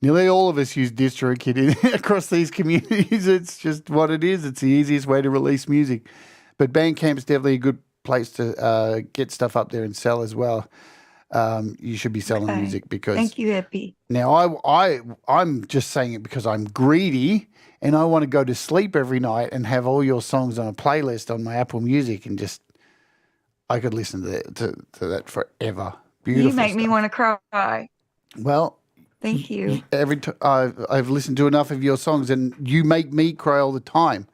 A: nearly all of us use DistroKid across these communities. It's just what it is. It's the easiest way to release music. But Bandcamp's definitely a good place to get stuff up there and sell as well. You should be selling
C: Okay.
A: music because
C: Thank you, Hippie.
A: now I'm just saying it because I'm greedy and I want to go to sleep every night and have all your songs on a playlist on my Apple Music and just I could listen to that forever. Beautiful.
C: You make me
A: stuff.
C: want to cry.
A: Well,
C: Thank you.
A: I've listened to enough of your songs and you make me cry all the time.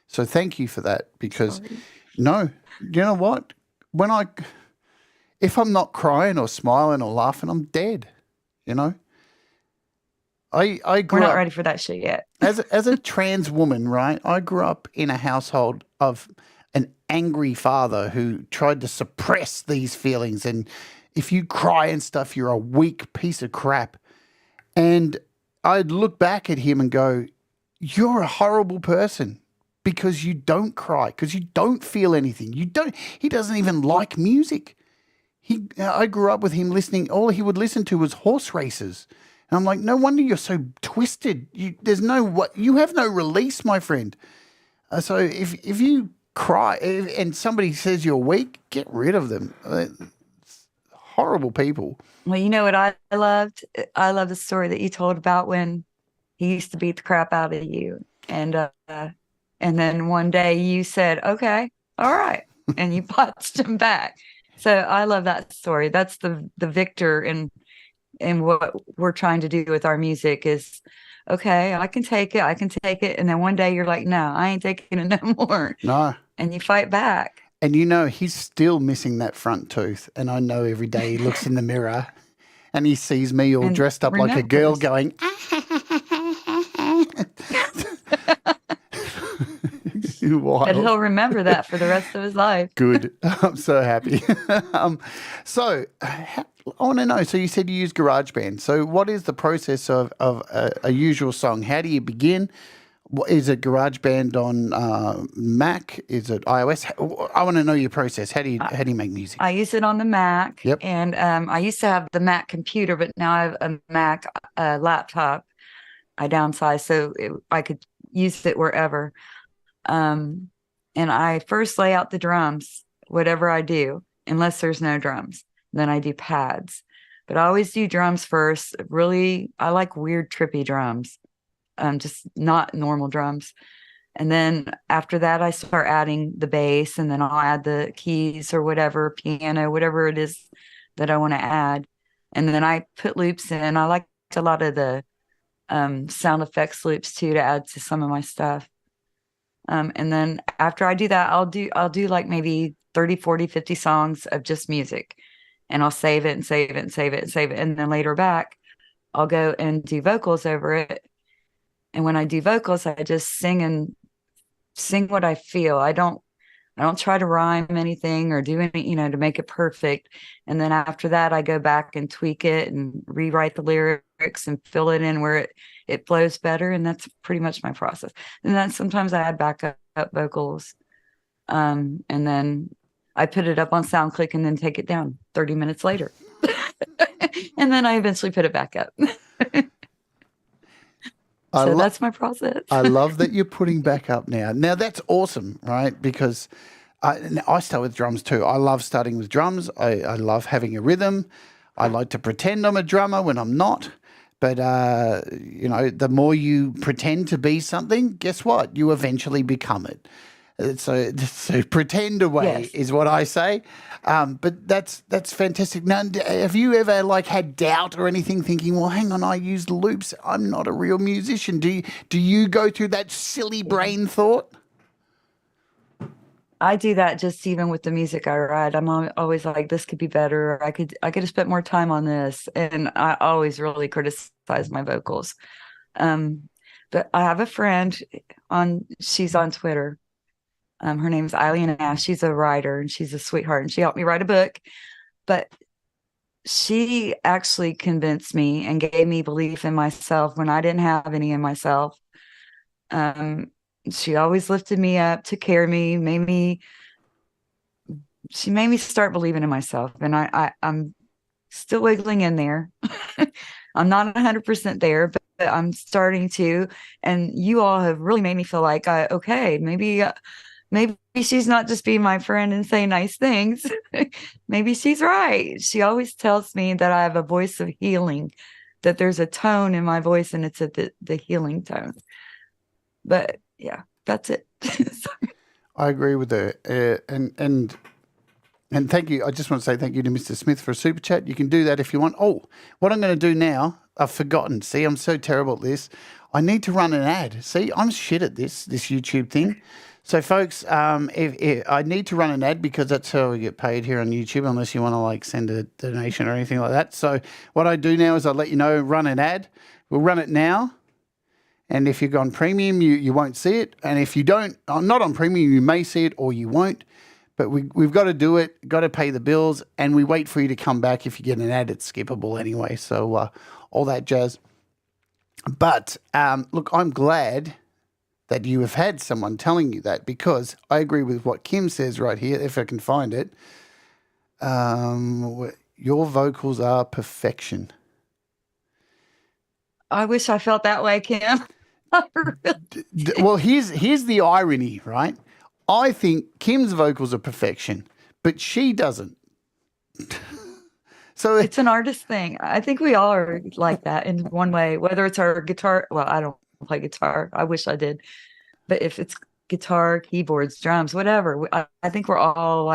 A: So thank you for that because
C: Sorry.
A: no, you know what? If I'm not crying or smiling or laughing, I'm dead. You know. I grew
C: We're not
A: up
C: ready for that shit yet.
A: as a trans woman, right? I grew up in a household of an angry father who tried to suppress these feelings, and if you cry and stuff, you're a weak piece of crap. And I'd look back at him and go, "You're a horrible person." Because you don't cry, because you don't feel anything. He doesn't even like music. I grew up with him listening. All he would listen to was horse races, and I'm like, no wonder you're so twisted. You have no release, my friend. So if you cry and somebody says you're weak, get rid of them. Horrible people.
C: Well, you know what I loved? I love the story that you told about when he used to beat the crap out of you. And then one day you said, okay, all right. And you punched him back. So I love that story. That's the victor in what we're trying to do with our music is, okay, I can take it. And then one day you're like, no, I ain't taking it no more.
A: No.
C: And you fight back.
A: And he's still missing that front tooth. And I know every day he looks in the mirror and he sees me all
C: And
A: dressed up like a girl
C: remembers.
A: going,
C: But he'll remember that for the rest of his life.
A: Good. I'm so happy. So I want to know, so you said you use GarageBand. So what is the process of a usual song? How do you begin? Is it GarageBand on Mac? Is it iOS? I want to know your process. How do you make music?
C: I use it on the Mac.
A: Yep.
C: And I used to have the Mac computer, but now I have a Mac laptop. I downsized so I could use it wherever. And I first lay out the drums, whatever I do, unless there's no drums. Then I do pads. But I always do drums first. Really, I like weird, trippy drums. Just not normal drums. And then after that, I start adding the bass, and then I'll add the keys or whatever, piano, whatever it is that I want to add. And then I put loops in. I like a lot of the sound effects loops too to add to some of my stuff. And then after I do that, I'll do like maybe 30, 40, 50 songs of just music, and I'll save it and save it and save it and save it. And then later back, I'll go and do vocals over it. And when I do vocals, I just sing what I feel. I don't try to rhyme anything or do any, to make it perfect. And then after that, I go back and tweak it and rewrite the lyrics and fill it in where it flows better. And that's pretty much my process. And then sometimes I add backup vocals. And then I put it up on SoundClick and then take it down 30 minutes later. And then I eventually put it back up. So that's my process.
A: I love that you're putting back up now. Now, that's awesome, right? Because I start with drums too. I love starting with drums. I love having a rhythm. I like to pretend I'm a drummer when I'm not. But, the more you pretend to be something, guess what? You eventually become it. So pretend away is what I say. But that's fantastic. Now, have you ever had doubt or anything, thinking, well, hang on, I used loops. I'm not a real musician. Do you go through that silly brain thought?
C: I do that just even with the music I write. I'm always like, this could be better. I could have spent more time on this. And I always really criticize my vocals. But I have a friend she's on Twitter. Her name's Eileen Ash. She's a writer and she's a sweetheart, and she helped me write a book. But she actually convinced me and gave me belief in myself when I didn't have any in myself. She always lifted me up, took care of me, she made me start believing in myself. And I'm still wiggling in there. I'm not 100% there, but I'm starting to. And you all have really made me feel like, okay, maybe she's not just being my friend and saying nice things. Maybe she's right. She always tells me that I have a voice of healing, that there's a tone in my voice and it's the healing tone. But yeah, that's it.
A: I agree with her. And thank you. I just want to say thank you to Mr. Smith for a super chat. You can do that if you want. Oh, what I'm going to do now, I've forgotten. See, I'm so terrible at this. I need to run an ad. See, I'm shit at this YouTube thing. So, folks, if I need to run an ad because that's how we get paid here on YouTube, unless you want to send a donation or anything like that. So what I do now is I let you know, run an ad. We'll run it now. And if you're on premium, you won't see it. And if you don't, not on premium, you may see it or you won't. But we've got to do it, got to pay the bills, and we wait for you to come back. If you get an ad, it's skippable anyway. So all that jazz. But look, I'm glad that you have had someone telling you that, because I agree with what Kim says right here, if I can find it. Your vocals are perfection.
C: I wish I felt that way, Kim.
A: Well, here's the irony, right? I think Kim's vocals are perfection, but she doesn't. So
C: it's an artist thing. I think we all are like that in one way, whether it's our guitar. Well, I don't play guitar. I wish I did. But if it's guitar, keyboards, drums, whatever, I think we're all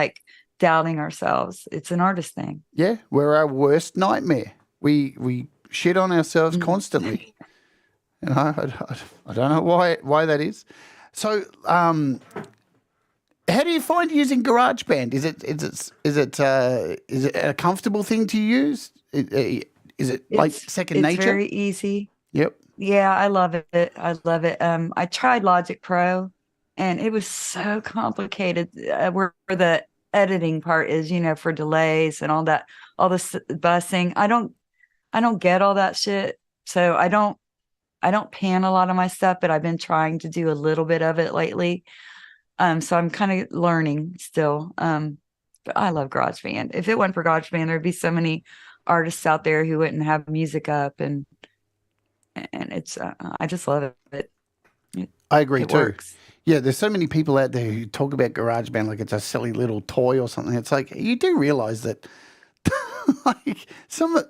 C: doubting ourselves. It's an artist thing.
A: Yeah, we're our worst nightmare. We shit on ourselves constantly. I don't know why that is. So, how do you find using GarageBand? Is it a comfortable thing to use? Is it second nature?
C: It's very easy.
A: Yep.
C: Yeah, I love it. I tried Logic Pro, and it was so complicated. Where the editing part is, for delays and all that, all this bussing. I don't get all that shit. So I don't pan a lot of my stuff, but I've been trying to do a little bit of it lately. So I'm kind of learning still. But I love GarageBand. If it wasn't for GarageBand, there'd be so many artists out there who wouldn't have music up, and it's I just love it.
A: I agree too.
C: Works.
A: Yeah, there's so many people out there who talk about GarageBand like it's a silly little toy or something. It's like, you do realize that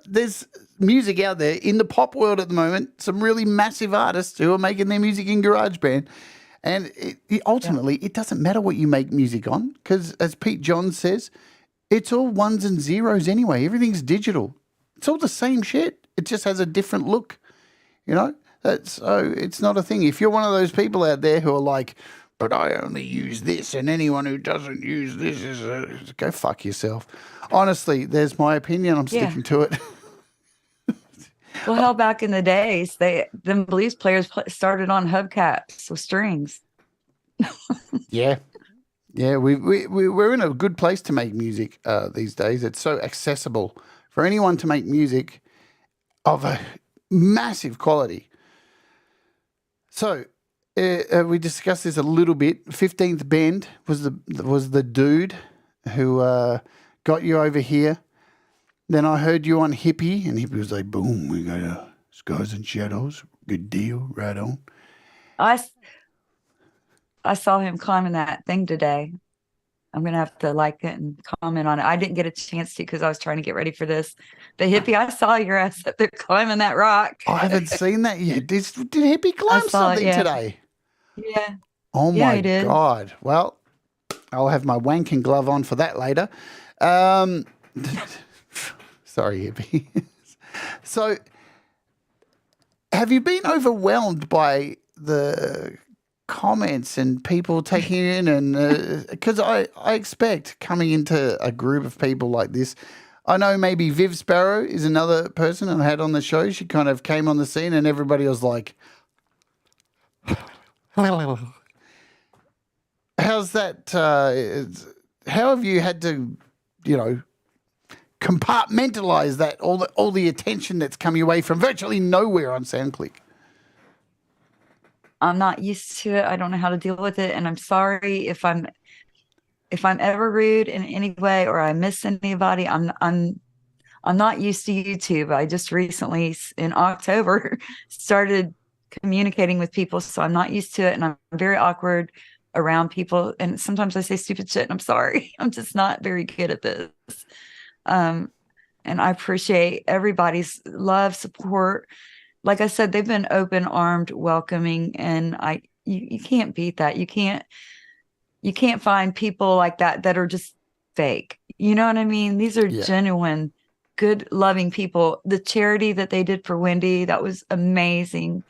A: there's music out there in the pop world at the moment, some really massive artists who are making their music in GarageBand. And ultimately, it doesn't matter what you make music on because, as Pete Johns says, it's all ones and zeros anyway. Everything's digital. It's all the same shit. It just has a different look, you know? So it's not a thing. If you're one of those people out there who are like, but I only use this and anyone who doesn't use this is go fuck yourself. Honestly, there's my opinion. I'm sticking to it.
C: Well, hell, back in the days, them blues players started on hubcaps with strings.
A: Yeah. Yeah, we're in a good place to make music these days. It's so accessible for anyone to make music of a massive quality. So we discussed this a little bit. 15th Bend was the dude who got you over here. Then I heard you on Hippie, and Hippie was like, boom, we got Scars and Shadows. Good deal, right on.
C: I saw him climbing that thing today. I'm going to have to like it and comment on it. I didn't get a chance to because I was trying to get ready for this. But Hippie, I saw your ass up there climbing that rock.
A: I haven't seen that yet. Did Hippie climb something today?
C: Yeah.
A: Oh, my God. Well, I'll have my wanking glove on for that later. Sorry, Hippie. So, have you been overwhelmed by the comments and people taking in? And because I expect coming into a group of people like this, I know maybe Viv Sparrow is another person I had on the show. She kind of came on the scene and everybody was like, how's that? How have you had to, compartmentalize that, all the attention that's come your way from virtually nowhere on SoundClick?
C: I'm not used to it. I don't know how to deal with it, and I'm sorry if I'm ever rude in any way or I miss anybody. I'm not used to YouTube. I just recently in October started communicating with people, so I'm not used to it, and I'm very awkward around people, and sometimes I say stupid shit, and I'm sorry. I'm just not very good at this. And I appreciate everybody's love, support. Like I said, they've been open-armed, welcoming, and you can't beat that. You can't find people like that are just fake. You know what I mean? These are genuine, good, loving people. The charity that they did for Wendy, that was amazing.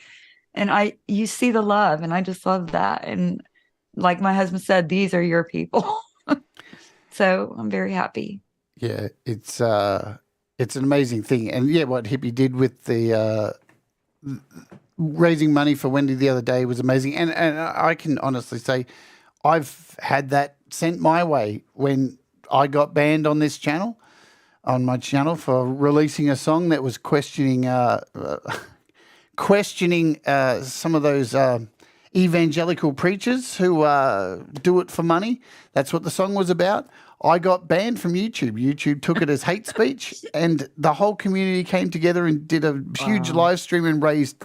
C: And you see the love, and I just love that. And like my husband said, these are your people. So I'm very happy.
A: Yeah, it's an amazing thing. And yeah, what Hippie did with the raising money for Wendy the other day was amazing. And I can honestly say I've had that sent my way when I got banned on this channel, on my channel, for releasing a song that was questioning some of those evangelical preachers who do it for money. That's what the song was about. I got banned from YouTube. YouTube took it as hate speech, and the whole community came together and did a huge live stream and raised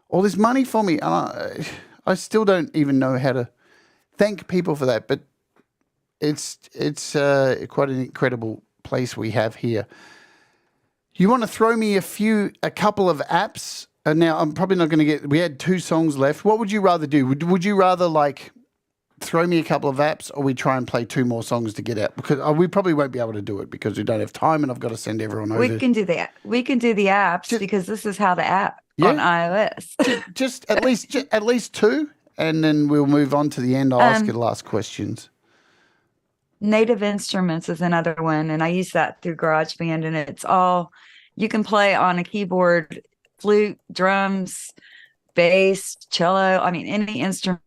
A: all this money for me. And I still don't even know how to thank people for that, but it's quite an incredible place we have here. You want to throw me a couple of apps? Now, I'm probably not going to we had 2 songs left. What would you rather do? Would you rather throw me a couple of apps, or we try and play 2 more songs to get out? Because we probably won't be able to do it because we don't have time, and I've got to send everyone over.
C: We can do that. We can do the apps because this is how the app on iOS.
A: just at least 2, and then we'll move on to the end. I'll ask you the last questions.
C: Native Instruments is another one, and I use that through GarageBand, and it's all you can play on a keyboard, flute, drums, bass, cello. I mean, any instrument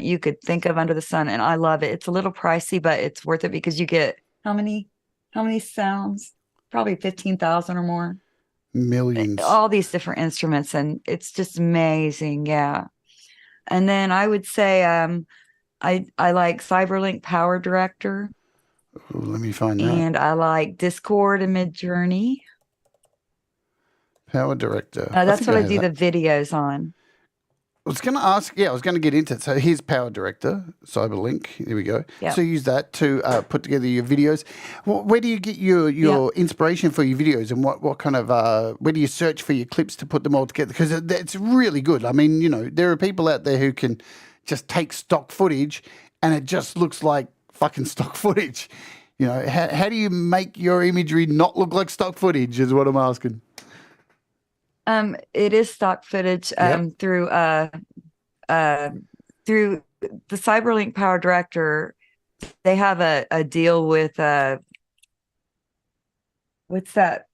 C: you could think of under the sun, and I love it. It's a little pricey, but it's worth it because you get how many sounds? Probably 15,000 or more.
A: Millions.
C: All these different instruments, and it's just amazing. Yeah. And then I would say I like Cyberlink Power Director.
A: Ooh, let me find that.
C: And I like Discord and Midjourney.
A: Power Director.
C: That's what I do the videos on.
A: was going to ask, I was going to get into it. So here's Power Director, Cyberlink. Here we go.
C: Yeah.
A: So use that to put together your videos. Where do you get your inspiration for your videos, and what kind of, where do you search for your clips to put them all together? Because it's really good. I mean, there are people out there who can just take stock footage and it just looks like fucking stock footage. How do you make your imagery not look like stock footage is what I'm asking.
C: It is stock footage through the Cyberlink Power Director. They have a deal with what's that?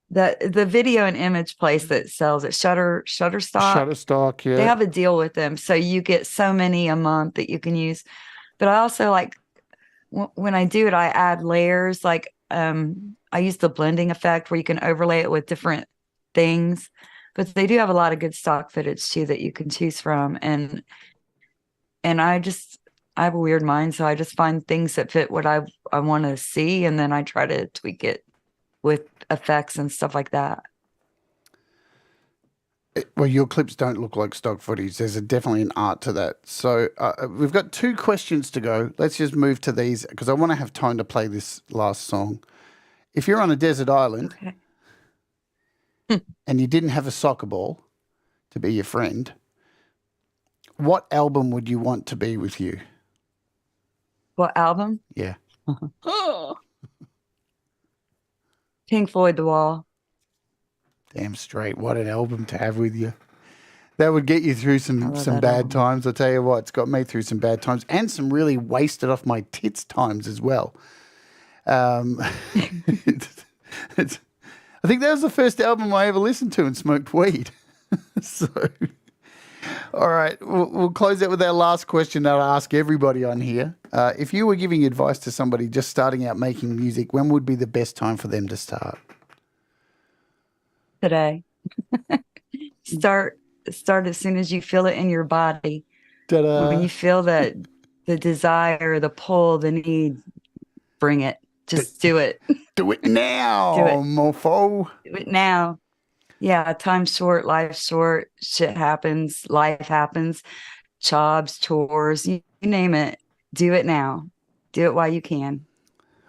C: the video and image place that sells it, Shutterstock.
A: Shutterstock, yeah.
C: They have a deal with them, so you get so many a month that you can use. But I also like when I do it, I add layers. Like I use the blending effect where you can overlay it with different things, but they do have a lot of good stock footage too that you can choose from, and I have a weird mind, so I just find things that fit what I want to see, and then I try to tweak it with effects and stuff like that.
A: Well, your clips don't look like stock footage. There's definitely an art to that. So we've got 2 questions to go. Let's just move to these because I want to have time to play this last song. If you're on a desert island,
C: Okay.
A: and you didn't have a soccer ball to be your friend, what album would you want to be with you?
C: What album?
A: Yeah.
C: Pink Floyd, The Wall.
A: Damn straight. What an album to have with you. That would get you through some bad
C: album.
A: times. I'll tell you what, it's got me through some bad times and some really wasted off my tits times as well. I think that was the first album I ever listened to and smoked weed. So, all right, we'll close out with our last question that I ask everybody on here. If you were giving advice to somebody just starting out making music, when would be the best time for them to start?
C: Today. Start as soon as you feel it in your body.
A: Ta-da.
C: When you feel that the desire, the pull, the need, bring it. Just do it.
A: Do it now,
C: Do it.
A: mofo.
C: Do it now. Yeah, time's short, life's short, shit happens, life happens, jobs, chores, you name it. Do it now. Do it while you can.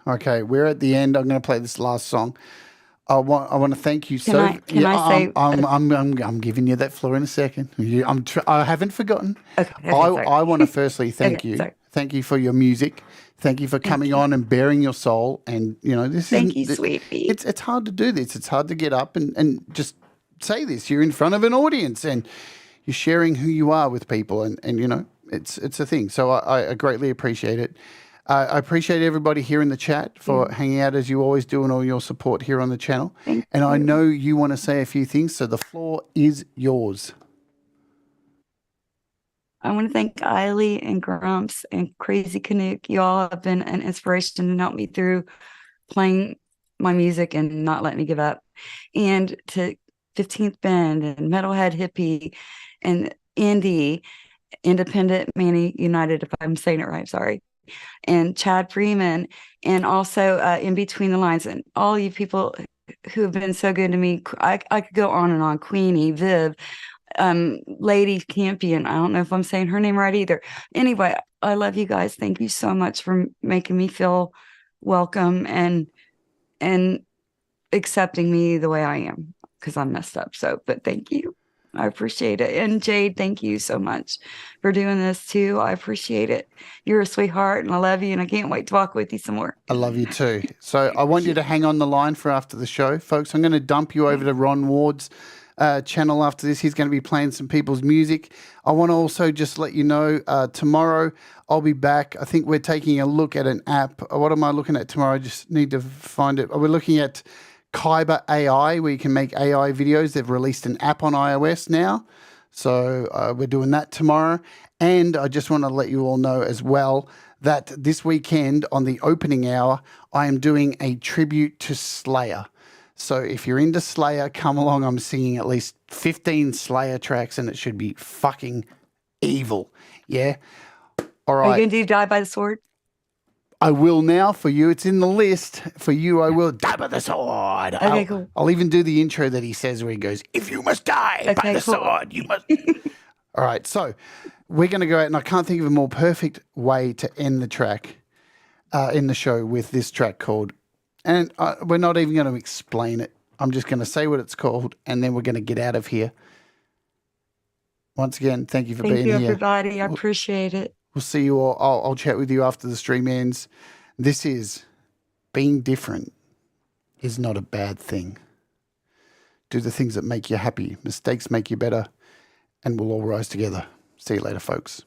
A: Okay, we're at the end. I'm going to play this last song. I want to thank you. I'm giving you that floor in a second. I haven't forgotten.
C: Okay,
A: I want to firstly thank
C: Okay,
A: you.
C: sorry.
A: Thank you for your music. Thank you for coming on and bearing your soul. And this is
C: Thank you, sweetie.
A: It's hard to do this. It's hard to get up and just say this. You're in front of an audience and you're sharing who you are with people, and it's a thing. So I greatly appreciate it. I appreciate everybody here in the chat for hanging out as you always do, and all your support here on the channel.
C: Thank
A: and I
C: you.
A: know you want to say a few things, so the floor is yours.
C: I want to thank Eiley and Grumps and Crazy Canuck. You all have been an inspiration and helped me through playing my music and not letting me give up. And to 15th Bend and Metalhead Hippie and Indie, Independent Manny United, if I'm saying it right, sorry. And Chad Freeman, and also In Between the Lines, and all you people who have been so good to me. I could go on and on. Queenie, Viv, Lady Campion. I don't know if I'm saying her name right either. Anyway, I love you guys. Thank you so much for making me feel welcome and accepting me the way I am, because I'm messed up. So, but thank you. I appreciate it. And Jade, thank you so much for doing this too. I appreciate it. You're a sweetheart and I love you, and I can't wait to talk with you some more.
A: I love you too. So I want you to hang on the line for after the show, folks. I'm going to dump you over to Ron Ward's channel after this. He's going to be playing some people's music. I want to also just let you know, tomorrow I'll be back. I think we're taking a look at an app. What am I looking at tomorrow? I just need to find it. We're looking at Kyber AI, where you can make AI videos. They've released an app on iOS now. So we're doing that tomorrow. And I just want to let you all know as well that this weekend on the opening hour, I am doing a tribute to Slayer. So if you're into Slayer, come along. I'm singing at least 15 Slayer tracks, and it should be fucking evil. Yeah? All right.
C: Are you going to do Die by the Sword?
A: I will now for you. It's in the list. For you, I will die by the sword.
C: Okay, cool.
A: I'll even do the intro that he says where he goes, if you must die by the sword, you must. All right, so we're going to go out, and I can't think of a more perfect way to end the track, in the show with this track called, and we're not even going to explain it. I'm just going to say what it's called, and then we're going to get out of here. Once again, thank you for being
C: Thank you,
A: here.
C: everybody. I appreciate it.
A: We'll see you all. I'll chat with you after the stream ends. This is being different is not a bad thing. Do the things that make you happy. Mistakes make you better, and we'll all rise together. See you later, folks.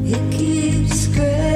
D: It keeps screaming.